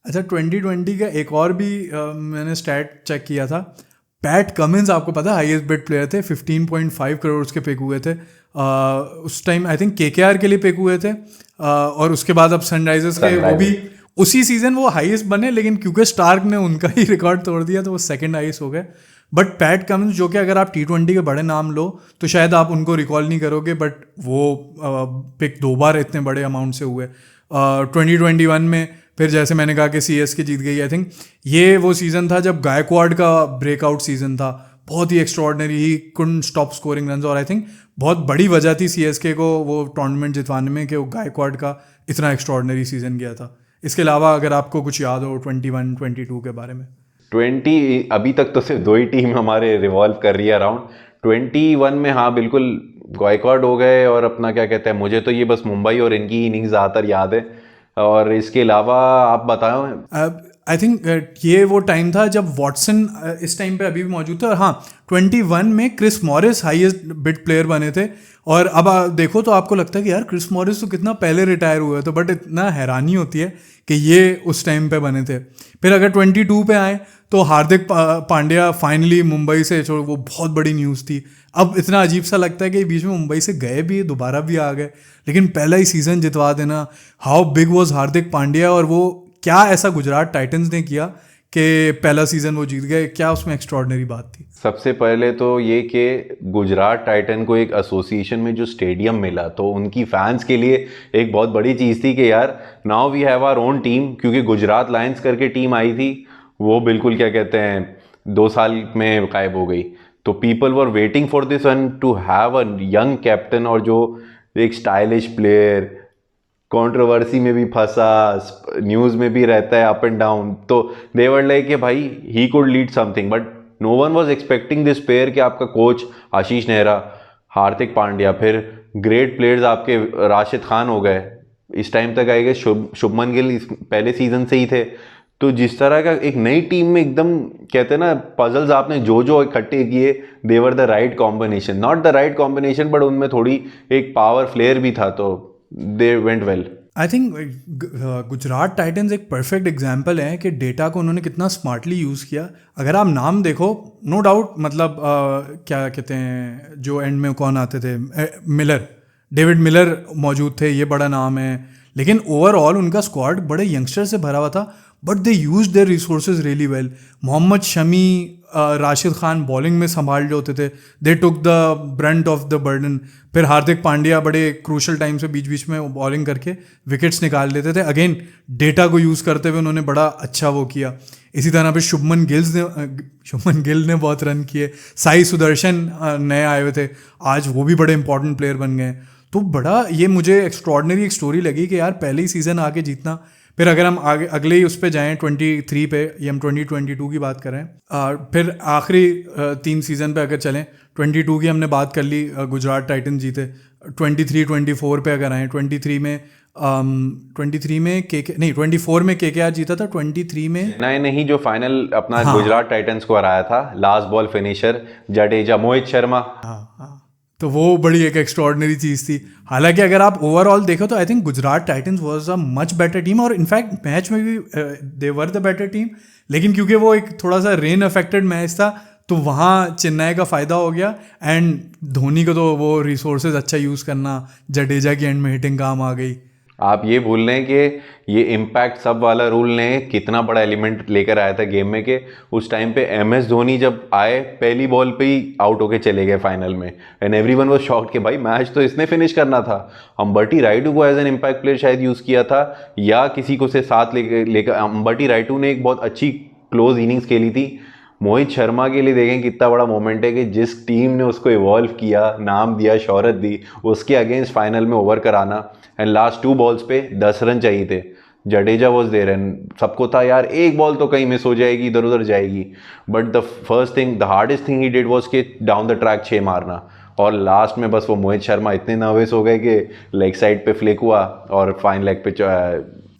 अच्छा, 2020 का एक और भी मैंने स्टैट चेक किया था। पैट कमिंस, आपको पता है हाईएस्ट बिड प्लेयर थे, 15.5 करोड़ के पिक हुए थे। उस टाइम आई थिंक KKR के लिए पिक हुए थे। और उसके बाद अब सनराइजर्स के वो भी उसी सीजन वो हाईएस्ट बने, लेकिन क्योंकि स्टार्क ने उनका ही रिकॉर्ड तोड़ दिया तो वो सेकंड हाईएस्ट हो गए। बट पैट कमिंस, जो कि अगर आप T20 के बड़े नाम लो तो शायद आप उनको रिकॉल नहीं करोगे, बट वो पिक 2 बार इतने बड़े अमाउंट से हुए। 2021 में फिर जैसे मैंने कहा कि CSK जीत गई। आई थिंक ये वो सीज़न था जब गायकवाड का ब्रेकआउट सीज़न था, बहुत ही extraordinary, he couldn't stop scoring runs. और आई थिंक बहुत बड़ी वजह थी सीएसके को वो टूर्नामेंट जितवाने में कि वो गायकवाड का इतना एक्स्ट्रॉर्डनरी सीजन गया था। इसके अलावा अगर आपको कुछ याद हो 21 22 के बारे में। 20 अभी तक तो सिर्फ 2 ही टीम हमारे रिवॉल्व कर रही है अराउंड। 21 में हाँ बिल्कुल गायकवाड हो गए, और अपना क्या कहते हैं, मुझे तो ये बस मुंबई और इनकी इनिंग्स ज़्यादातर याद है, और इसके अलावा आप बताओ। आई थिंक ये वो टाइम था जब वॉटसन इस टाइम पे अभी भी मौजूद थे, और हाँ 21 में Chris Morris highest bid player बने थे। और अब देखो तो आपको लगता है कि यार क्रिस मॉरिस तो कितना पहले रिटायर हुए थे, बट इतना हैरानी होती है कि ये उस टाइम पे बने थे। फिर अगर 22 पे आए तो हार्दिक पांड्या फाइनली मुंबई से छोड़, वो बहुत बड़ी न्यूज़ थी। अब इतना अजीब सा लगता है कि बीच में मुंबई से गए भी, दोबारा भी आ गए, लेकिन पहला ही सीज़न जितवा देना, how big was Hardik Pandya, और वो क्या ऐसा गुजरात टाइटंस ने किया कि पहला सीज़न वो जीत गए, क्या उसमें एक्स्ट्रॉर्डनरी बात थी? सबसे पहले तो ये कि गुजरात टाइटन को एक एसोसिएशन में जो स्टेडियम मिला, तो उनकी फैंस के लिए एक बहुत बड़ी चीज़ थी कि यार now we have our own team. क्योंकि गुजरात लायंस करके टीम आई थी, वो बिल्कुल क्या कहते हैं 2 साल में गायब हो गई। तो people were waiting for this one two have a young captain, और जो एक स्टाइलिश प्लेयर, कंट्रोवर्सी में भी फंसा, न्यूज़ में भी रहता है अप एंड डाउन, तो दे वर लाइक कि भाई he could lead something, but no one was expecting this player कि आपका कोच आशीष नेहरा, हार्दिक पांड्या, फिर ग्रेट प्लेयर्स आपके राशिद खान हो गए, इस टाइम तक आए गए शुभमन गिल इस पहले सीजन से ही थे। तो जिस तरह का एक नई टीम में एकदम कहते हैं ना पजल्स आपने जो जो इकट्ठे किए, they were the right combination, not the right combination but उनमें थोड़ी एक पावर फ्लेयर भी था, तो they went well. I think Gujarat Titans एक परफेक्ट एग्जाम्पल है कि डेटा को उन्होंने कितना स्मार्टली यूज़ किया। अगर आप नाम देखो, नो डाउट, मतलब क्या कहते हैं जो एंड में कौन आते थे, मिलर, डेविड मिलर मौजूद थे, ये बड़ा नाम है, लेकिन ओवरऑल उनका स्क्वाड बड़े यंगस्टर से भरा हुआ था, but they use their resources really well. Mohammed Shami, Rashid Khan bowling में संभाल जो होते थे, they took the brunt of the burden. फिर हार्दिक पांड्या बड़े क्रूशल टाइम से बीच बीच में बॉलिंग करके विकेट्स निकाल लेते थे। अगेन डेटा को यूज़ करते हुए उन्होंने बड़ा अच्छा वो किया। इसी तरह पे शुभमन गिल ने बहुत रन किए, साई सुदर्शन नए आए हुए थे, आज वो भी बड़े इंपॉर्टेंट प्लेयर बन गए। तो बड़ा ये मुझे एक्स्ट्रॉर्डनरी एक स्टोरी लगी कि यार पहले ही सीज़न आके जीतना। फिर अगर हम आगे अगले ही उस पे जाएँ 23 पे, या हम 2022 की बात करें, फिर आखिरी 3 सीज़न पे अगर चलें, 22 की हमने बात कर ली, गुजरात टाइटंस जीते। 23-24 पे अगर आएँ, 23 में 24 में केकेआर जीता था, 23 में चेन्नई ने ही जो फाइनल अपना हाँ, गुजरात टाइटंस को हराया था, last ball finisher Jadeja, Mohit Sharma. हाँ, तो वो बड़ी एक एक्स्ट्रॉर्डनरी चीज़ थी। हालांकि अगर आप ओवरऑल देखो तो आई think Gujarat Titans was a much better team, और इनफैक्ट मैच में भी दे वर द बेटर टीम, लेकिन क्योंकि वो एक थोड़ा सा रेन अफेक्टेड मैच था तो वहाँ चेन्नई का फ़ायदा हो गया। एंड धोनी को तो वो रिसोर्सेज अच्छा यूज़ करना, जडेजा की एंड में हिटिंग काम आ गई। आप ये भूल रहे हैं कि ये इम्पैक्ट सब वाला रूल ने कितना बड़ा एलिमेंट लेकर आया था गेम में, कि उस टाइम पे एमएस धोनी जब आए पहली बॉल पे ही आउट होके चले गए फाइनल में, एंड एवरीवन वाज शॉक्ड कि भाई मैच तो इसने फिनिश करना था। अंबर्टी राइडू को एज एन इम्पैक्ट प्लेयर शायद यूज़ किया था, या किसी को से साथ लेकर अंबर्टी राइडू ने एक बहुत अच्छी क्लोज इनिंग्स खेली थी। मोहित शर्मा के लिए देखें कितना बड़ा मोमेंट है कि जिस टीम ने उसको इवॉल्व किया, नाम दिया, शोहरत दी, उसके अगेंस्ट फाइनल में ओवर कराना, एंड लास्ट 2 बॉल्स पे 10 रन चाहिए थे। जडेजा वॉज देयर एंड सबको था यार एक बॉल तो कहीं मिस हो जाएगी, इधर उधर जाएगी, but the first thing, the hardest thing he did was कि डाउन द ट्रैक 6 मारना, और लास्ट में बस वो मोहित शर्मा इतने नर्वस हो गए कि लेग साइड पे फ्लिक हुआ और फाइन लेग पे।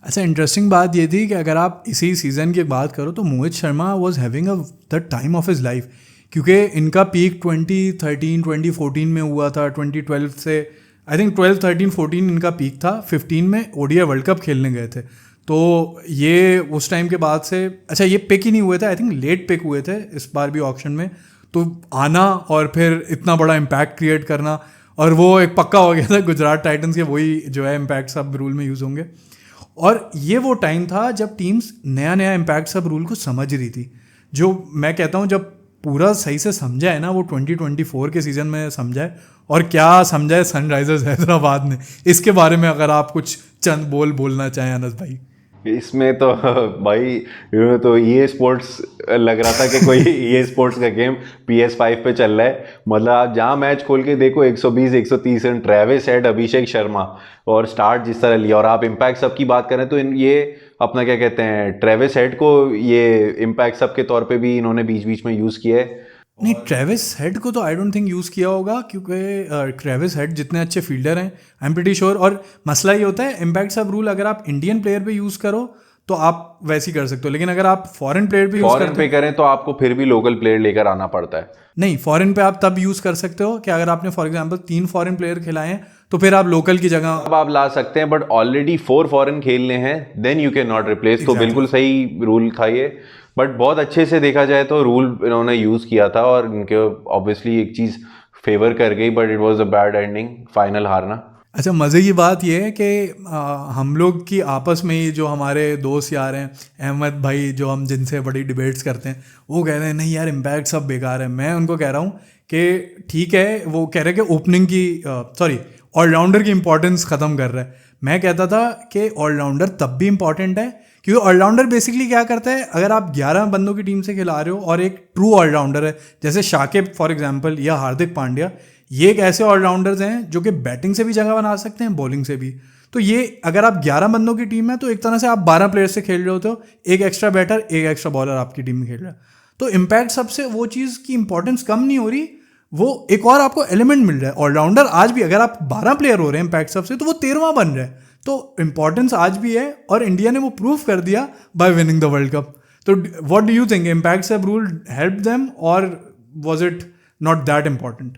अच्छा, इंटरेस्टिंग बात ये थी कि अगर आप इसी सीज़न की बात करो तो Mohit Sharma was having the time of his life, क्योंकि इनका पीक 2013-2014 में हुआ था। 2012 से आई थिंक 12-13-14 इनका पीक था। 15 में ओडीआई वर्ल्ड कप खेलने गए थे, तो ये उस टाइम के बाद से, अच्छा ये पिक ही नहीं हुए थे, आई थिंक लेट पिक हुए थे इस बार भी ऑक्शन में, तो आना और फिर इतना बड़ा इम्पैक्ट क्रिएट करना, और वो एक पक्का हो गया था गुजरात टाइटंस के वही जो है इम्पैक्ट सब रूल में यूज़ होंगे। और ये वो टाइम था जब टीम्स नया नया इम्पैक्ट सब रूल को समझ रही थी। जो मैं कहता हूँ जब पूरा सही से समझा है ना, वो 2024 के सीज़न में समझा है, और क्या समझा है सनराइजर्स हैदराबाद ने। इसके बारे में अगर आप कुछ चंद बोलना चाहें अनस भाई। इसमें तो भाई ये तो ये स्पोर्ट्स लग रहा था कि कोई ये स्पोर्ट्स का गेम PS5 पे चल रहा है। मतलब आप जहाँ मैच खोल के देखो 120 130 run Travis head, Abhishek Sharma, और स्टार्ट जिस तरह लिया। और आप इम्पैक्ट सब की बात करें तो ये अपना क्या कहते हैं, ट्रेविस हेड को ये इम्पैक्ट सब के तौर पे भी इन्होंने बीच बीच में यूज़ किया है। नहीं, ट्रेविस हेड को तो आई डोंट थिंक यूज़ किया होगा, क्योंकि ट्रेविस हेड जितने अच्छे फील्डर हैं आई एम प्रीटी श्योर। और मसला ये होता है इम्पैक्ट सब रूल अगर आप इंडियन प्लेयर पे यूज़ करो तो आप वैसे ही कर सकते हो, लेकिन अगर आप फॉरेन प्लेयर पे यूज़ फॉरेन करते पे हो, करें तो आपको फिर भी लोकल प्लेयर लेकर आना पड़ता है। नहीं फॉरेन पे आप तब यूज़ कर सकते हो कि अगर आपने फॉर एग्जांपल 3 फॉरेन प्लेयर खिलाए हैं तो फिर आप लोकल की जगह। अब आप ला सकते हैं, बट ऑलरेडी 4 फॉरेन खेलने हैं, then you can not replace. तो Exactly. बिल्कुल सही रूल था ये। बट बहुत अच्छे से देखा जाए तो रूल इन्होंने यूज़ किया था, और इनके ऑब्वियसली एक चीज़ फेवर कर गई, but it was a bad ending, final हारना। अच्छा, मज़े की बात यह है कि हम लोग की आपस में ही जो हमारे दोस्त यार हैं, अहमद भाई जो हम जिनसे बड़ी डिबेट्स करते हैं, वो कह रहे हैं नहीं यार इम्पैक्ट सब बेकार है। मैं उनको कह रहा हूँ कि ठीक है, वो कह रहे हैं कि ओपनिंग की सॉरी ऑलराउंडर की इंपॉर्टेंस ख़त्म कर रहा है। मैं कहता था कि ऑलराउंडर तब भी इंपॉर्टेंट है, क्योंकि ऑलराउंडर बेसिकली क्या करता है, अगर आप 11 बंदों की टीम से खिला रहे हो और एक ट्रू ऑलराउंडर है जैसे शाकिब फॉर एग्जांपल या हार्दिक पांड्या, ये एक ऐसे ऑलराउंडर्स हैं जो कि बैटिंग से भी जगह बना सकते हैं, बॉलिंग से भी। तो ये अगर आप 11 बंदों की टीम है तो एक तरह से आप 12 प्लेयर से खेल रहे होते हो, एक एक्स्ट्रा बैटर एक एक्स्ट्रा बॉलर आपकी टीम में खेल रहा है। तो इम्पैक्ट सबसे वो चीज़ की इंपॉर्टेंस कम नहीं हो रही, वो एक और आपको एलिमेंट मिल रहा है। ऑलराउंडर आज भी अगर आप 12 प्लेयर हो रहे हैं इम्पैक्ट सबसे, तो वो 13वां बन रहा है। तो इंपॉर्टेंस आज भी है, और इंडिया ने वो प्रूव कर दिया by winning the world cup. तो what do you think, impact sub rule help them और was it not that important?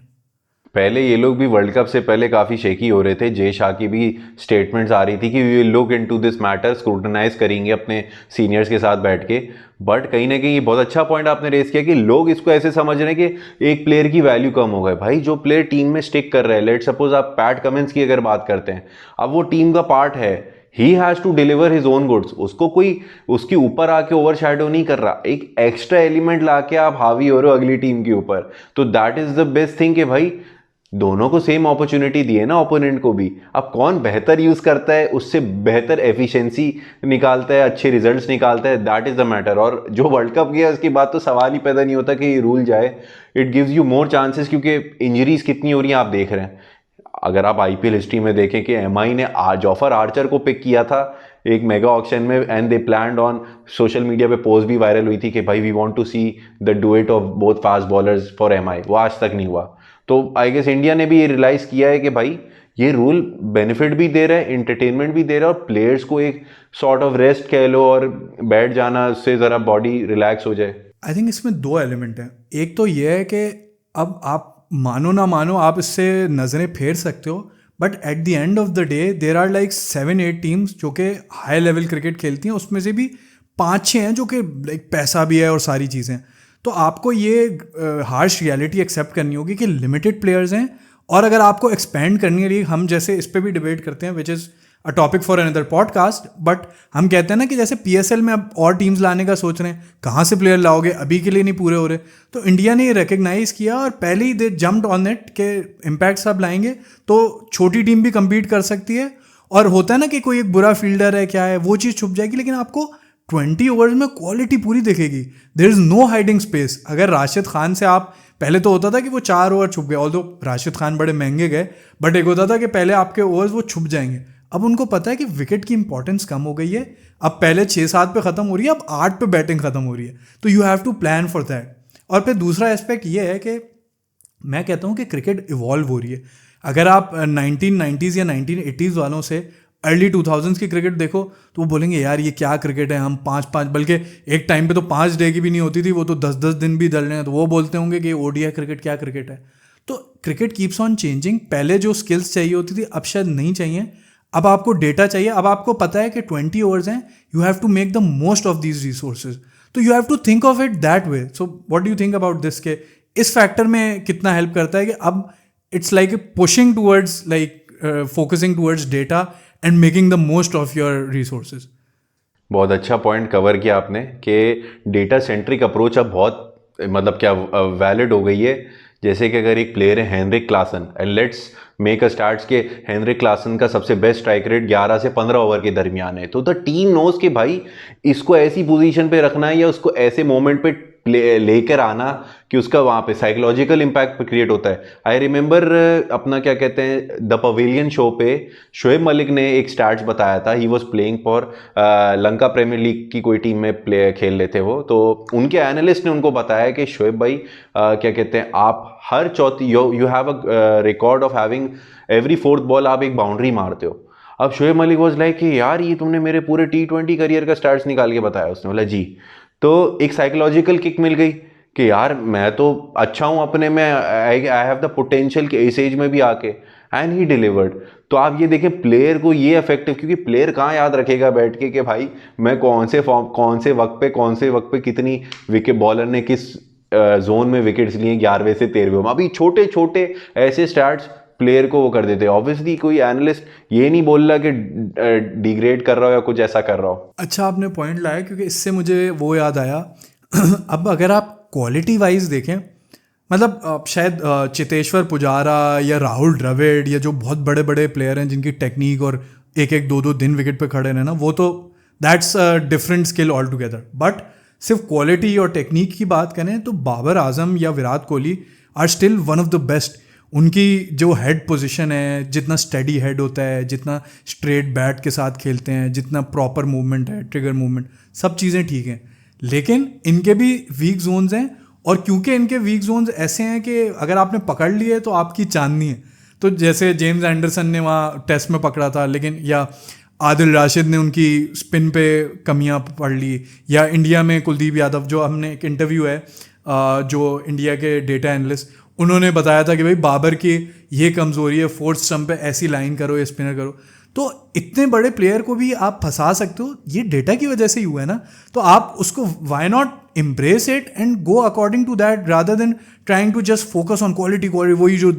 पहले ये लोग भी वर्ल्ड कप से पहले काफ़ी शेकी हो रहे थे। जय शाह की भी स्टेटमेंट्स आ रही थी कि we will look into this matter, scrutinise करेंगे अपने सीनियर्स के साथ बैठ के। बट कहीं ना कहीं ये बहुत अच्छा पॉइंट आपने रेस किया कि लोग इसको ऐसे समझ रहे हैं कि एक प्लेयर की वैल्यू कम हो गई। भाई जो प्लेयर टीम में स्टिक कर रहा है, लेट सपोज आप पैट कमिंस की अगर बात करते हैं, अब वो टीम का पार्ट है, he has to deliver his own goods. उसको कोई उसके ऊपर आके ओवर शैडो नहीं कर रहा, एक एक्स्ट्रा एलिमेंट लाके आप हावी हो रहे हो अगली टीम के ऊपर। तो that is the best thing कि भाई दोनों को सेम अपॉर्चुनिटी दी है ना, ओपोनेंट को भी। अब कौन बेहतर यूज करता है, उससे बेहतर एफिशिएंसी निकालता है, अच्छे रिजल्ट्स निकालता है, दैट इज द मैटर। और जो वर्ल्ड कप गया उसके बाद तो सवाल ही पैदा नहीं होता कि ये रूल जाए। It gives you more chances, क्योंकि इंजरीज कितनी हो रही हैं आप देख रहे हैं। अगर आप आईपीएल हिस्ट्री में देखें कि एमआई ने जॉफर आर्चर को पिक किया था एक मेगा ऑक्शन में, and they planned on, social media पे पोस्ट भी वायरल हुई थी कि भाई we want to see the duet of both fast bowlers for MI. वो आज तक नहीं हुआ। तो आई गेस इंडिया ने भी ये रियलाइज किया है कि भाई ये रूल बेनिफिट भी दे रहा है, इंटरटेनमेंट भी दे रहा है, और प्लेयर्स को एक सॉर्ट ऑफ रेस्ट कह लो, और बैठ जाना, उससे ज़रा बॉडी रिलैक्स हो जाए। आई थिंक इसमें दो एलिमेंट हैं। एक तो ये है कि अब आप मानो ना मानो, आप इससे नज़रें फेर सकते हो, but at the end of the day there are like 7-8 teams जो कि हाई लेवल क्रिकेट खेलती हैं, उसमें से भी 5-6 हैं जो कि लाइक पैसा भी है और सारी चीज़ें। तो आपको ये हार्श रियलिटी एक्सेप्ट करनी होगी कि लिमिटेड प्लेयर्स हैं, और अगर आपको एक्सपेंड करनी है, हम जैसे इस पर भी डिबेट करते हैं which is a topic for another podcast, but हम कहते हैं ना कि जैसे PSL में अब और टीम्स लाने का सोच रहे हैं, कहाँ से प्लेयर लाओगे, अभी के लिए नहीं पूरे हो रहे। तो इंडिया ने ये रिकग्नाइज़ किया और पहले ही दे जम्प्ड ऑन इट के इम्पैक्ट सब लाएंगे तो छोटी टीम भी compete कर सकती है। और होता है ना कि कोई एक बुरा फील्डर है, क्या है, वो चीज़ छुप जाएगी, लेकिन आपको 20 ओवर्स में क्वालिटी पूरी दिखेगी। There is no hiding space. अगर राशिद खान से आप, पहले तो होता था कि वो 4 ओवर छुप गए, ऑल्दो राशिद खान बड़े महंगे गए, बट एक होता था कि पहले आपके ओवर्स वो छुप जाएंगे। अब उनको पता है कि विकेट की इंपॉर्टेंस कम हो गई है, अब पहले 6-7 पे ख़त्म हो रही है, अब 8 पे बैटिंग ख़त्म हो रही है। तो you have to plan for that. और फिर दूसरा एस्पेक्ट ये है कि मैं कहता हूँ कि क्रिकेट इवॉल्व हो रही है। अगर आप 1990s या 1980s वालों से अर्ली 2000s की क्रिकेट देखो तो वो बोलेंगे यार ये क्या क्रिकेट है, हम 5-5, बल्कि एक टाइम पे तो 5 डे की भी नहीं होती थी, वो तो 10-10 दिन भी दल रहे हैं, तो वो बोलते होंगे कि ODI क्रिकेट क्या क्रिकेट है। तो क्रिकेट कीप्स ऑन चेंजिंग। पहले जो स्किल्स चाहिए होती थी अब शायद नहीं चाहिए, अब आपको डेटा चाहिए। अब आपको पता है कि 20 ओवर्स हैं, you have to make the most of these resources, तो you have to think of it that way. So what do you think about this, के इस फैक्टर में कितना हेल्प करता है कि अब it's like pushing towards like focusing towards data and making the most of your resources. बहुत अच्छा पॉइंट कवर किया आपने कि डेटा सेंट्रिक अप्रोच अब बहुत मतलब क्या वैलिड हो गई है। जैसे कि अगर एक प्लेयर है Heinrich Klaasen, and let's make a starts के हेनरिक क्लासन का सबसे बेस्ट स्ट्राइक रेट 11 से 15 ओवर के दरमियान है, तो द टीम नोज कि भाई इसको ऐसी पोजीशन पे रखना है या उसको ऐसे मोमेंट पे लेकर आना कि उसका वहाँ पे साइकोलॉजिकल इम्पैक्ट क्रिएट होता है। आई रिमेंबर अपना क्या कहते हैं द पवेलियन शो पे शोएब मलिक ने एक स्टैट्स बताया था, he was playing for Lanka premier league की कोई टीम में प्ले खेल रहे थे वो, तो उनके एनालिस्ट ने उनको बताया कि शोएब भाई क्या कहते हैं आप हर चौथी you have a record of having every fourth ball आप एक बाउंड्री मारते हो। अब शोएब मलिक वॉज लाइक कि यार ये तुमने मेरे पूरे T20 करियर का स्टैट्स निकाल के बताया। उसने बोला जी। तो एक साइकोलॉजिकल किक मिल गई कि यार मैं तो अच्छा हूँ अपने में, आई हैव द पोटेंशियल कि इस एज में भी आके, एंड ही डिलीवर्ड। तो आप ये देखें प्लेयर को ये इफेक्टिव, क्योंकि प्लेयर कहाँ याद रखेगा बैठ के कि भाई मैं कौन से वक्त पे कितनी विकेट बॉलर ने किस जोन में विकेट्स लिए 11वें से 13वें में। अभी छोटे छोटे ऐसे स्टार्ट्स प्लेयर को वो कर देते हैं। ऑब्वियसली कोई एनालिस्ट ये नहीं बोल रहा कि डिग्रेड कर रहा हो या कुछ ऐसा कर रहा हो। अच्छा आपने पॉइंट लाया, क्योंकि इससे मुझे वो याद आया अब अगर आप क्वालिटी वाइज देखें, मतलब शायद चेतेश्वर पुजारा या राहुल द्रविड़ या जो बहुत बड़े बड़े प्लेयर हैं जिनकी टेक्निक और एक एक दो दो दिन विकेट पे खड़े रहना, वो तो that's a different skill all together. But सिर्फ क्वालिटी और टेक्निक की बात करें तो बाबर आजम या Virat Kohli are still one of the best. उनकी जो हेड पोजीशन है, जितना स्टेडी हेड होता है, जितना स्ट्रेट बैट के साथ खेलते हैं, जितना प्रॉपर मूवमेंट है, ट्रिगर मूवमेंट, सब चीज़ें ठीक हैं। लेकिन इनके भी वीक जोन्स हैं, और क्योंकि इनके वीक जोन्स ऐसे हैं कि अगर आपने पकड़ लिए तो आपकी चांदनी है। तो जैसे जेम्स एंडरसन ने वहाँ टेस्ट में पकड़ा था, लेकिन या आदिल राशिद ने उनकी स्पिन पे कमियां पढ़ ली, या इंडिया में कुलदीप यादव, जो हमने एक इंटरव्यू है जो इंडिया के डेटा एनालिस्ट, उन्होंने बताया था कि भाई बाबर की ये कमज़ोरी है, फोर्थ स्टंप पे ऐसी लाइन करो या स्पिनर करो। तो इतने बड़े प्लेयर को भी आप फंसा सकते हो, ये डेटा की वजह से ही हुआ है ना। तो आप उसको why not embrace it and go according to that rather than trying to just focus on quality, वही जो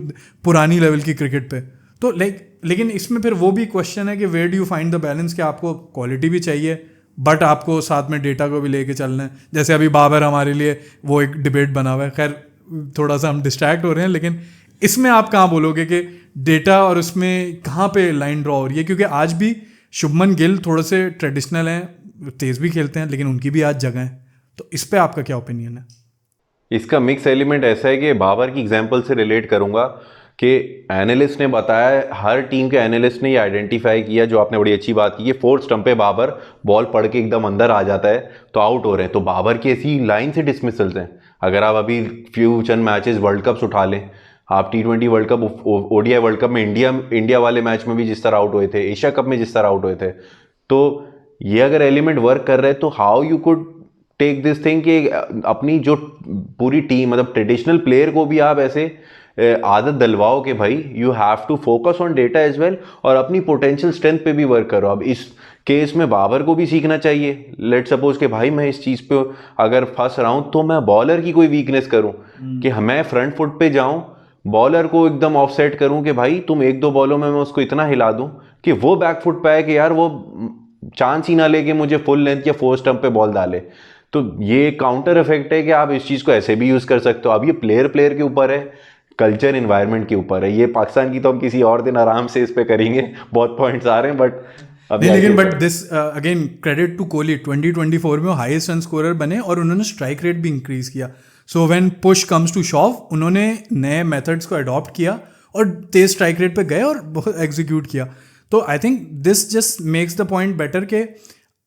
पुरानी लेवल की क्रिकेट पे। तो लेकिन इसमें फिर वो भी क्वेश्चन है कि where do you find the balance, कि आपको क्वालिटी भी चाहिए बट आपको साथ में डेटा को भी लेके चलना है। जैसे अभी बाबर हमारे लिए वो एक डिबेट बना हुआ है, खैर थोड़ा सा हम डिस्ट्रैक्ट हो रहे हैं, लेकिन इसमें आप कहाँ बोलोगे कि डेटा और उसमें कहाँ पे लाइन ड्रॉ हो रही है? क्योंकि आज भी शुभमन गिल थोड़े से ट्रेडिशनल हैं, तेज़ भी खेलते हैं, लेकिन उनकी भी आज जगह है। तो इस पे आपका क्या ओपिनियन है? इसका मिक्स एलिमेंट ऐसा है कि बाबर की एग्जांपल से रिलेट करूंगा कि एनालिस्ट ने बताया, हर टीम के एनालिस्ट ने ये आइडेंटिफाई किया, जो आपने बड़ी अच्छी बात की है, फोर्थ स्टंप पे बाबर बॉल पड़ के एकदम अंदर आ जाता है तो आउट हो रहे हैं। तो बाबर की ऐसी लाइन से डिसमिसल्स हैं। अगर आप अभी फ्यू चंद मैचेस वर्ल्ड कप्स उठा लें, आप T20 world cup, ODI world cup में इंडिया वाले मैच में भी जिस तरह आउट हुए थे, एशिया कप में जिस तरह आउट हुए थे, तो ये अगर एलिमेंट वर्क कर रहे हैं तो how you could take this thing कि अपनी जो पूरी टीम, मतलब ट्रेडिशनल प्लेयर को भी आप ऐसे आदत डलवाओ कि भाई you have to focus on data as well, और अपनी पोटेंशियल स्ट्रेंथ पे भी वर्क करो। अब इस केस में बाबर को भी सीखना चाहिए। लेट सपोज कि भाई मैं इस चीज़ पे अगर फंस रहा हूँ तो मैं बॉलर की कोई वीकनेस करूँ कि मैं फ्रंट फुट पे जाऊँ, बॉलर को एकदम ऑफसेट करूँ कि भाई तुम एक दो बॉलों में मैं उसको इतना हिला दूँ कि वो बैक फुट पे आए कि यार वो चांस ही ना ले कि मुझे फुल लेंथ या फोर स्टंप पे बॉल डाले। तो ये काउंटर इफेक्ट है कि आप इस चीज़ को ऐसे भी यूज़ कर सकते हो। अब ये प्लेयर के ऊपर है, कल्चर इन्वायरमेंट के ऊपर है। ये पाकिस्तान की तो हम किसी और दिन आराम से इस पे करेंगे, बहुत पॉइंट्स आ रहे हैं, but this again credit to Kohli, 2024 में वो हाईएस्ट रन स्कोरर बने और उन्होंने स्ट्राइक रेट भी इंक्रीज किया। So when push comes to shove, उन्होंने नए मेथड्स को अडॉप्ट किया और तेज स्ट्राइक रेट पे गए और बहुत एग्जीक्यूट किया। तो I think this just makes the point better के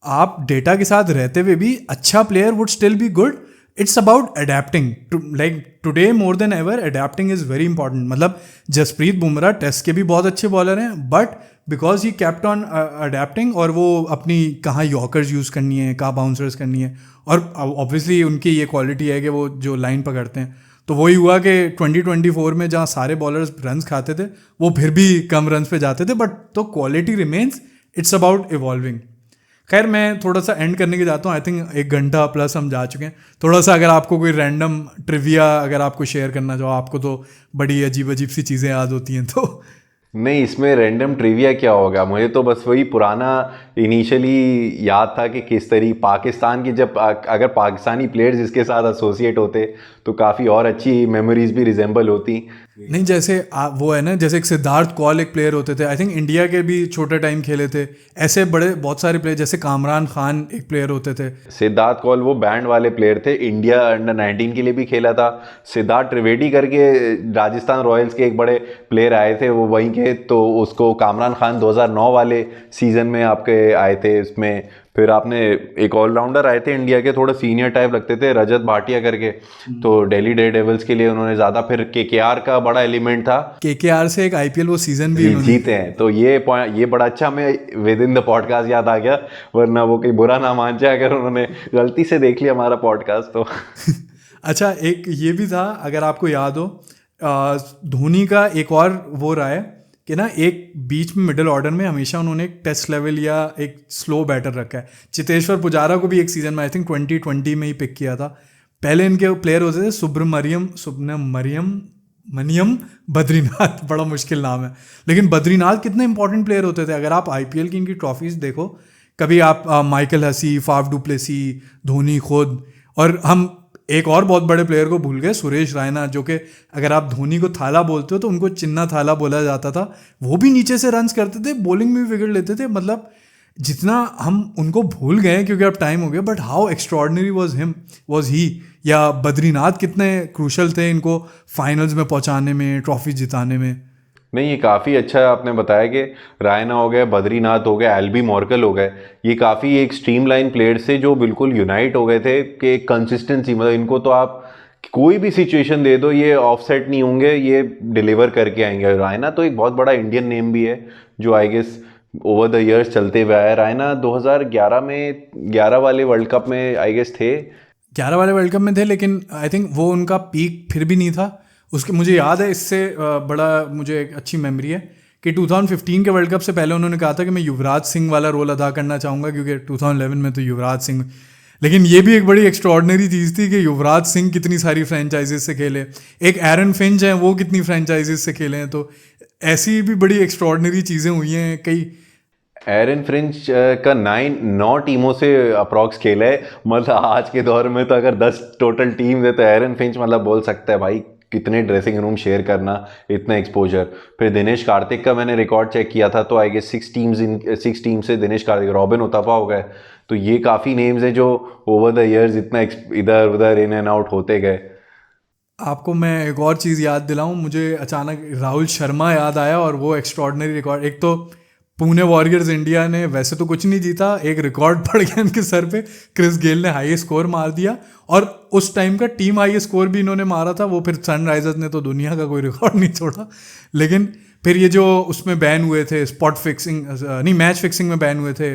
आप डेटा के साथ रहते हुए भी अच्छा player would still be good. It's about adapting, like today more than ever adapting is very important. मतलब जसप्रीत बुमराह टेस्ट के भी बहुत अच्छे बॉलर हैं, but because he kept on adapting, और वो अपनी कहाँ यॉर्कर्स यूज़ करनी है, कहाँ बाउंसर्स करनी है, और ऑब्वियसली उनकी ये क्वालिटी है कि वो जो लाइन पकड़ते हैं। तो वही हुआ कि 2024 में जहाँ सारे बॉलर्स रन्स खाते थे वो फिर भी कम रन्स पे जाते थे, बट तो quality remains. It's about evolving. खैर मैं थोड़ा सा एंड करने के जाता हूँ। आई थिंक 1 घंटा प्लस हम जा चुके हैं। थोड़ा सा अगर आपको कोई रैंडम ट्रिविया अगर आपको शेयर करना चाहो, आपको तो बड़ी अजीब अजीब सी चीज़ें याद होती हैं, तो नहीं, इसमें रैंडम ट्रिविया क्या होगा? मुझे तो बस वही पुराना इनिशियली याद था कि किस तरीके पाकिस्तान की जब अगर पाकिस्तानी प्लेयर्स इसके साथ एसोसिएट होते तो काफ़ी और अच्छी मेमोरीज भी रिजेंबल होती। नहीं, जैसे वो है ना, जैसे एक सिद्धार्थ कौल एक प्लेयर होते थे, आई थिंक इंडिया के भी छोटे टाइम खेले थे। ऐसे बड़े बहुत सारे प्लेयर, जैसे कामरान खान एक प्लेयर होते थे। सिद्धार्थ कौल वो बैंड वाले प्लेयर थे, इंडिया अंडर 19 के लिए भी खेला था। सिद्धार्थ त्रिवेदी करके राजस्थान रॉयल्स के एक बड़े प्लेयर आए थे, वो वहीं के, तो उसको कामरान खान 2009 वाले सीजन में आपके आए थे इसमें। फिर आपने एक ऑलराउंडर आए थे इंडिया के, थोड़ा सीनियर टाइप लगते थे, रजत भाटिया करके, तो दिल्ली डेयरडेविल्स के लिए उन्होंने ज़्यादा, फिर केकेआर का बड़ा एलिमेंट था, केकेआर से एक आईपीएल वो सीजन भी उन्होंने जीते हैं। तो ये बड़ा अच्छा हमें विद इन द पॉडकास्ट याद आ गया, वरना वो कहीं बुरा ना मान जाए अगर उन्होंने गलती से देख लिया हमारा पॉडकास्ट तो। अच्छा, एक ये भी था, अगर आपको याद हो, धोनी का एक और वो रहा है कि ना, एक बीच में मिडिल ऑर्डर में हमेशा उन्होंने एक टेस्ट लेवल या एक स्लो बैटर रखा है। चितेश्वर पुजारा को भी एक सीजन में आई थिंक 2020 में ही पिक किया था। पहले इनके प्लेयर होते थे सुब्रमण्यम बद्रीनाथ, बड़ा मुश्किल नाम है, लेकिन बद्रीनाथ कितने इंपॉर्टेंट प्लेयर होते थे। अगर आप आईपीएल की इनकी ट्रॉफीज देखो, कभी आप Michael Hussey, Faf du Plessis, Dhoni खुद, और हम एक और बहुत बड़े प्लेयर को भूल गए, सुरेश रायना, जो कि अगर आप धोनी को थाला बोलते हो तो उनको चिन्ना थाला बोला जाता था। वो भी नीचे से रन्स करते थे, बॉलिंग में भी विकेट लेते थे। मतलब जितना हम उनको भूल गए क्योंकि अब टाइम हो गया, but how extraordinary was he. या बद्रीनाथ कितने क्रूशल थे इनको फाइनल्स में पहुंचाने में, ट्रॉफी जिताने में। नहीं, ये काफ़ी अच्छा आपने बताया कि रायना हो गए, बद्रीनाथ हो गए, एल्बी मॉर्कल हो गए, ये काफ़ी एक स्ट्रीमलाइन प्लेयर से जो बिल्कुल यूनाइट हो गए थे कि कंसिस्टेंसी, मतलब इनको तो आप कोई भी सिचुएशन दे दो ये ऑफसेट नहीं होंगे, ये डिलीवर करके आएंगे। रायना तो एक बहुत बड़ा इंडियन नेम भी है जो I guess over the years चलते हुए आया। रायना 2011 में 11 वाले वर्ल्ड कप में आई गेस थे, 11 वाले वर्ल्ड कप में थे, लेकिन आई थिंक वो उनका पीक फिर भी नहीं था उसके। मुझे याद है, इससे बड़ा मुझे एक अच्छी मेमोरी है कि 2015 के वर्ल्ड कप से पहले उन्होंने कहा था कि मैं युवराज सिंह वाला रोल अदा करना चाहूँगा, क्योंकि 2011 में तो युवराज सिंह। लेकिन ये भी एक बड़ी एक्स्ट्रॉर्डनरी चीज़ थी कि युवराज सिंह कितनी सारी फ्रेंचाइजीज से खेले, एक एरन फिंच हैं वो कितनी फ्रेंचाइजीज से खेले हैं। तो ऐसी भी बड़ी एक्स्ट्रॉर्डनरी चीज़ें हुई हैं कई। एरन फ्रिंच का 9 टीमों से अप्रॉक्स खेला है। मतलब आज के दौर में तो अगर 10 टोटल टीम है तो एरन फिंच मतलब बोल सकता है भाई कितने ड्रेसिंग रूम शेयर करना, इतना एक्सपोजर। फिर दिनेश कार्तिक का मैंने रिकॉर्ड चेक किया था तो आई गेस 6 टीम से दिनेश कार्तिक, रॉबिन उथप्पा हो गए। तो ये काफ़ी नेम्स हैं जो ओवर द ईयर्स इतना इधर उधर इन एंड आउट होते गए। आपको मैं एक और चीज़ याद दिलाऊं, मुझे अचानक राहुल शर्मा याद आया, और वो एक्स्ट्रॉर्डनरी रिकॉर्ड। एक तो पुणे वॉरियर्स इंडिया ने वैसे तो कुछ नहीं जीता, एक रिकॉर्ड पड़ गया इनके सर पे, क्रिस गेल ने हाई स्कोर मार दिया, और उस टाइम का टीम हाई स्कोर भी इन्होंने मारा था। वो फिर सनराइजर्स ने तो दुनिया का कोई रिकॉर्ड नहीं छोड़ा। लेकिन फिर ये जो उसमें बैन हुए थे, स्पॉट फिक्सिंग नहीं, मैच फिक्सिंग में बैन हुए थे,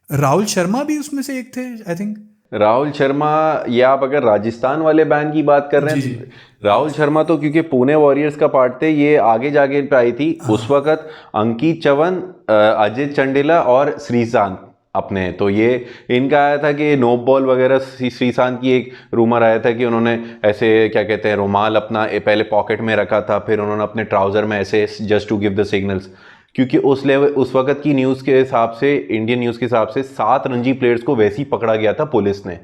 राहुल शर्मा भी उसमें से एक थे आई थिंक। राहुल शर्मा, ये आप अगर राजस्थान वाले बैन की बात कर रहे हैं, राहुल शर्मा तो क्योंकि पुणे वॉरियर्स का पार्ट थे, ये आगे जाके पे आई थी। उस वक्त अंकित चवन, अजय चंडेला और श्रीशांत अपने, तो ये इनका आया था कि नो बॉल वगैरह। श्रीशांत की एक रूमर आया था कि उन्होंने ऐसे क्या कहते हैं रुमाल अपना पहले पॉकेट में रखा था, फिर उन्होंने अपने ट्राउजर में ऐसे just to give the signals, क्योंकि उस वक्त की न्यूज़ के हिसाब से, इंडियन न्यूज़ के हिसाब से 7 रणजी प्लेयर्स को वैसे ही पकड़ा गया था पुलिस ने।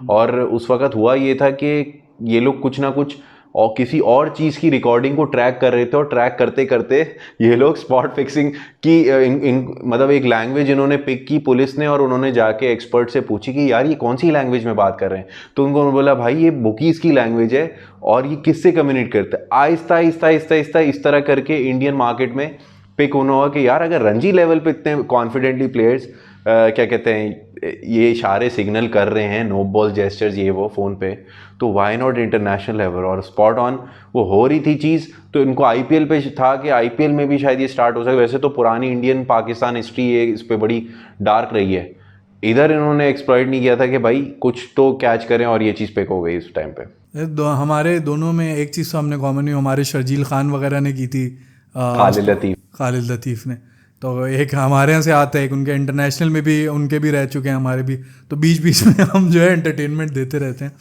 और उस वक्त हुआ ये था कि ये लोग कुछ ना कुछ और किसी और चीज़ की रिकॉर्डिंग को ट्रैक कर रहे थे, और ट्रैक करते करते ये लोग स्पॉट फिक्सिंग की मतलब एक लैंग्वेज इन्होंने पिक की पुलिस ने, और उन्होंने जाके एक्सपर्ट से पूछी कि यार ये कौन सी लैंग्वेज में बात कर रहे हैं। तो उनको बोला भाई ये बुकीज़ की लैंग्वेज है, और ये किससे कम्युनिकेट करते हैं। आहिस्ता आहिस्ता आहिस्ता आहिस्ता इस तरह करके इंडियन मार्केट में पिक होना हुआ कि यार अगर रणजी लेवल पे इतने कॉन्फिडेंटली प्लेयर्स क्या कहते हैं ये इशारे सिग्नल कर रहे हैं, नो बॉल जेस्चर्स ये वो फ़ोन पे, तो वाई नॉट इंटरनेशनल लेवल। और स्पॉट ऑन वो हो रही थी चीज़। तो इनको आईपीएल पे था कि आईपीएल में भी शायद ये स्टार्ट हो सके। वैसे तो पुरानी इंडियन पाकिस्तान हिस्ट्री ये इस पर बड़ी डार्क रही है, इधर इन्होंने एक्सप्लॉइट नहीं किया था कि भाई कुछ तो कैच करें, और ये चीज़ पिक हो गई इस टाइम पे। हमारे दोनों में एक चीज़ तो हमने कॉमन ही, हमारे शर्जील खान वगैरह ने की थी, खालिद लतीफ़ ने। तो एक हमारे यहाँ से आता है, एक उनके इंटरनेशनल में भी उनके भी रह चुके हैं, हमारे भी। तो बीच बीच में हम जो है एंटरटेनमेंट देते रहते हैं।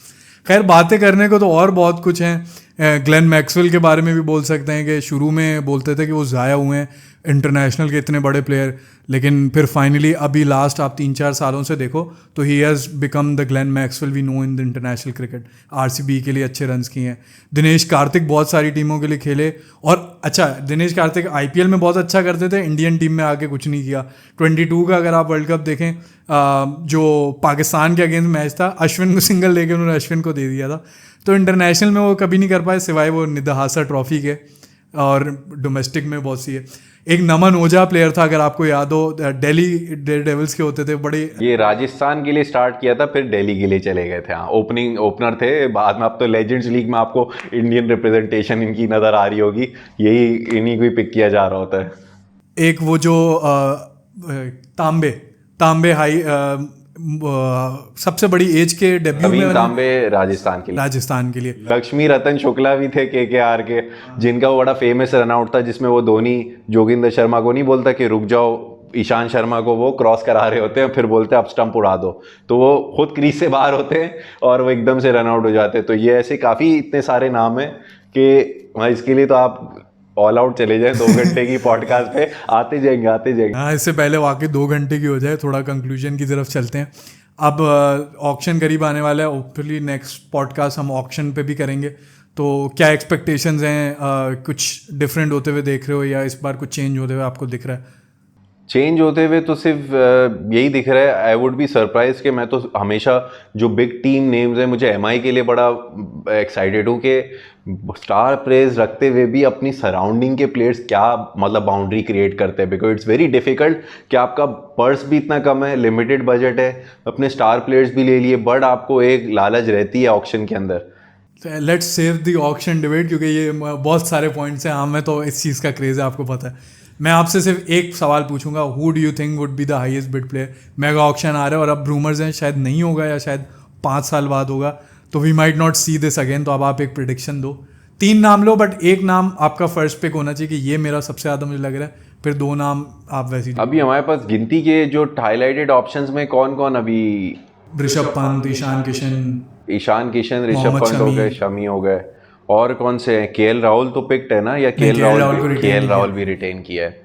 खैर, बातें करने को तो और बहुत कुछ हैं। ग्लेन मैक्सवेल के बारे में भी बोल सकते हैं कि शुरू में बोलते थे कि वो ज़ाया हुए हैं, इंटरनेशनल के इतने बड़े प्लेयर, लेकिन फिर फाइनली अभी लास्ट आप 3-4 सालों से देखो तो he has become the Glenn Maxwell we know in the international cricket. RCB के लिए अच्छे रन्स किए हैं। दिनेश कार्तिक बहुत सारी टीमों के लिए खेले, और अच्छा दिनेश कार्तिक आईपीएल में बहुत अच्छा करते थे, इंडियन टीम में आके कुछ नहीं किया। 22 का अगर आप वर्ल्ड कप देखें, जो पाकिस्तान के अगेंस्ट मैच था, अश्विन को सिंगल लेके उन्होंने अश्विन को दे दिया था। तो इंटरनेशनल में वो कभी नहीं कर पाए सिवाय वो निदहासा ट्रॉफी के, और डोमेस्टिक में बहुत सी है। एक नमन ओझा प्लेयर था अगर आपको याद हो, दिल्ली डेयरडेविल्स के होते थे बड़े। ये राजस्थान के लिए स्टार्ट किया था, फिर दिल्ली के लिए चले गए थे। हाँ, ओपनर थे, बाद में अब तो लेजेंड्स लीग में आपको इंडियन रिप्रेजेंटेशन इनकी नज़र आ रही होगी, यही इन्हीं को ही पिक किया जा रहा होता है। एक वो जो तांबे हाई सबसे बड़ी एज के डेब्यू में तांबे राजस्थान के लिए। लक्ष्मी रतन शुक्ला भी थे केकेआर के, जिनका वो बड़ा फेमस रनआउट था जिसमें वो धोनी जोगिंदर शर्मा को नहीं बोलता कि रुक जाओ, ईशान शर्मा को वो क्रॉस करा रहे होते हैं, फिर बोलते हैं अब स्टंप उड़ा दो, तो वो खुद क्रीज से बाहर होते हैं और वो एकदम से रनआउट हो जाते हैं। तो ये ऐसे काफ़ी इतने सारे नाम हैं कि इसके लिए तो आप ऑल आउट चले जाए 2 घंटे की पॉडकास्ट पे, आते जाएंगे। हाँ, इससे पहले वाकई 2 घंटे की हो जाए, थोड़ा कंक्लूजन की तरफ चलते हैं। अब ऑक्शन करीब आने वाला है, होपफुली नेक्स्ट पॉडकास्ट हम ऑक्शन पे भी करेंगे। तो क्या एक्सपेक्टेशंस हैं, कुछ डिफरेंट होते हुए देख रहे हो या इस बार कुछ चेंज होते हुए आपको दिख रहा है? चेंज होते हुए तो सिर्फ यही दिख रहा है। आई वुड बी सरप्राइज कि मैं तो हमेशा जो बिग टीम नेम्स हैं, मुझे एमआई के लिए बड़ा एक्साइटेड हूँ कि स्टार प्लेयर्स रखते हुए भी अपनी सराउंडिंग के प्लेयर्स क्या मतलब बाउंड्री क्रिएट करते हैं, बिकॉज इट्स वेरी डिफिकल्ट कि आपका पर्स भी इतना कम है, लिमिटेड बजट है, अपने स्टार प्लेयर्स भी ले लिए, बट आपको एक लालच रहती है ऑक्शन के अंदर। Let's save the auction debate, क्योंकि ये बहुत सारे पॉइंट्स हैं। हमें तो इस चीज़ का क्रेज़ है, आपको पता है। मैं आपसे सिर्फ एक सवाल पूछूंगा, who do you think would be the highest bid player? Mega auction आ रहा है और अब रूमर्स हैं शायद नहीं होगा या शायद 5 साल बाद होगा, तो we might not see this again. तो अब आप एक प्रिडिक्शन दो, 3 नाम लो, बट एक नाम आपका फर्स्ट पिक होना चाहिए कि ये मेरा सबसे ज़्यादा मुझे लग रहा है, फिर 2 नाम आप वैसे। अभी हमारे पास गिनती के जो हाईलाइटेड ऑप्शंस में कौन कौन अभी? ऋषभ पंत, ईशान किशन, ऋषभ पंत हो गए, शमी हो गए, और कौन से हैं? केएल राहुल तो पिक्ड है ना, या केएल राहुल भी रिटेन किया है।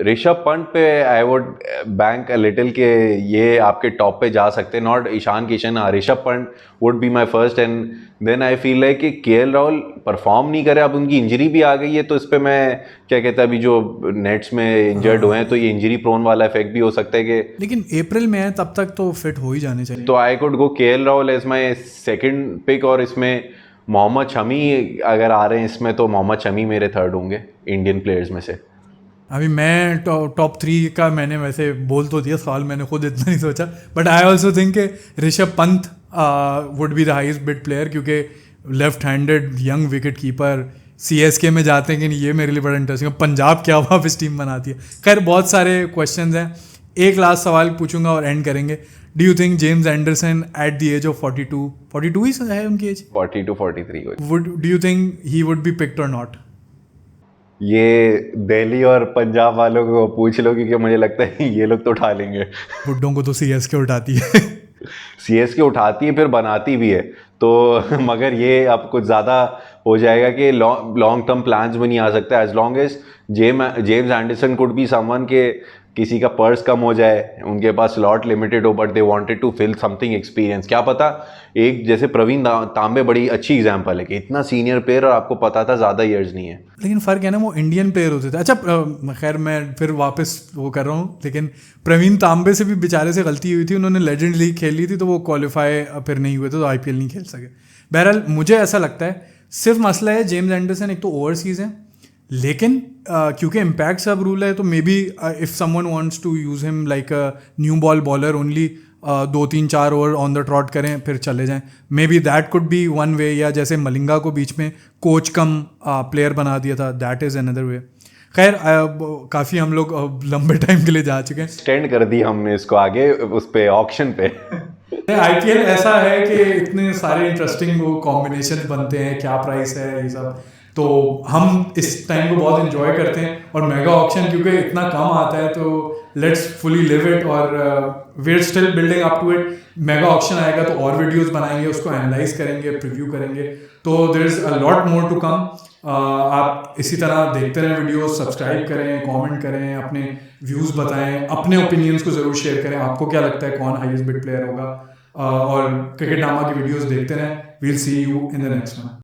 ऋषभ पंत पे I would bank a little के ये आपके टॉप पे जा सकते हैं, not Ishan Kishan. Rishabh Pant would be my first, and then I feel like कि केएल राहुल परफॉर्म नहीं करे, अब उनकी इंजरी भी आ गई है, तो इस पे मैं क्या कहता है, अभी जो नेट्स में इंजर्ड हुए हैं तो ये इंजरी प्रोन वाला इफेक्ट भी हो सकता है कि, लेकिन अप्रैल में है तब तक तो फिट हो ही जाने चाहिए। तो I could go KL Rahul as my second pick, और इसमें मोहम्मद शमी अगर आ रहे हैं इसमें, तो मोहम्मद शमी मेरे थर्ड होंगे इंडियन प्लेयर्स में से। अभी मैं टॉप 3 का मैंने वैसे बोल तो दिया, सवाल मैंने खुद इतना नहीं सोचा, बट आई ऑल्सो थिंक कि Rishabh Pant would be the highest bid player, क्योंकि left handed young wicket keeper, CSK में जाते हैं कि नहीं, ये मेरे लिए बड़ा इंटरेस्टिंग है। पंजाब क्या वापस टीम बनाती है। खैर बहुत सारे क्वेश्चंस हैं, एक लास्ट सवाल पूछूंगा और एंड करेंगे। Do you think James Anderson at the age of 42 ही है उनकी age, 42-43, do you think he would be picked और नॉट? ये दिल्ली और पंजाब वालों को पूछ लो, क्योंकि मुझे लगता है ये लोग तो उठा लेंगे। बुड्ढों को तो सीएसके उठाती है। सीएसके उठाती है, फिर बनाती भी है, तो मगर ये अब कुछ ज़्यादा हो जाएगा कि लॉन्ग टर्म प्लान्स में नहीं आ सकता। As long as James Anderson could be someone के किसी का पर्स कम हो जाए, उनके पास स्लॉट लिमिटेड हो, but they wanted to fill something experience. क्या पता, एक जैसे प्रवीण तांबे बड़ी अच्छी एग्जांपल है कि इतना सीनियर प्लेयर और आपको पता था ज़्यादा ईयर्स नहीं है, लेकिन फ़र्क है ना, वो इंडियन प्लेयर होते थे। अच्छा खैर मैं फिर वापस वो कर रहा हूँ, लेकिन प्रवीण तांबे से भी बेचारे से गलती हुई थी, उन्होंने लेजेंड लीग खेल ली थी तो वो क्वालिफाई फिर नहीं हुए थे, तो आईपीएल नहीं खेल सके। बहरहाल मुझे ऐसा लगता है सिर्फ मसला है जेम्स एंडरसन एक तो ओवरसीज़ है, लेकिन क्योंकि इम्पैक्ट सब रूल है, तो maybe if someone wants to use him like a new ball bowler only, 2-3-4 over on the trot करें फिर चले जाएं, maybe that could be one way. या जैसे मलिंगा को बीच में कोच कम प्लेयर बना दिया था, दैट इज़ अनदर वे। खैर काफ़ी हम लोग लंबे टाइम के लिए जा चुके हैं, एक्सटेंड कर दी हमने इसको आगे उस पे ऑक्शन पे। आईपीएल ऐसा है कि इतने सारे इंटरेस्टिंग वो कॉम्बिनेशन बनते हैं, क्या प्राइस है ये सब, तो हम इस टाइम को बहुत एंजॉय करते हैं। और मेगा ऑक्शन क्योंकि इतना कम आता है, तो लेट्स फुली लिव इट, और we are still building up to it. Mega auction आएगा तो और वीडियोस बनाएंगे, उसको एनालाइज करेंगे, प्रीव्यू करेंगे, तो there is a lot more to come. आप इसी तरह देखते रहें वीडियो, सब्सक्राइब करें, कमेंट करें, अपने व्यूज़ बताएं, अपने ओपिनियंस को ज़रूर शेयर करें, आपको क्या लगता है कौन हाईएस्ट बिड प्लेयर होगा, और क्रिकेट ड्रामा की वीडियोस देखते रहें। We'll see you in the next one.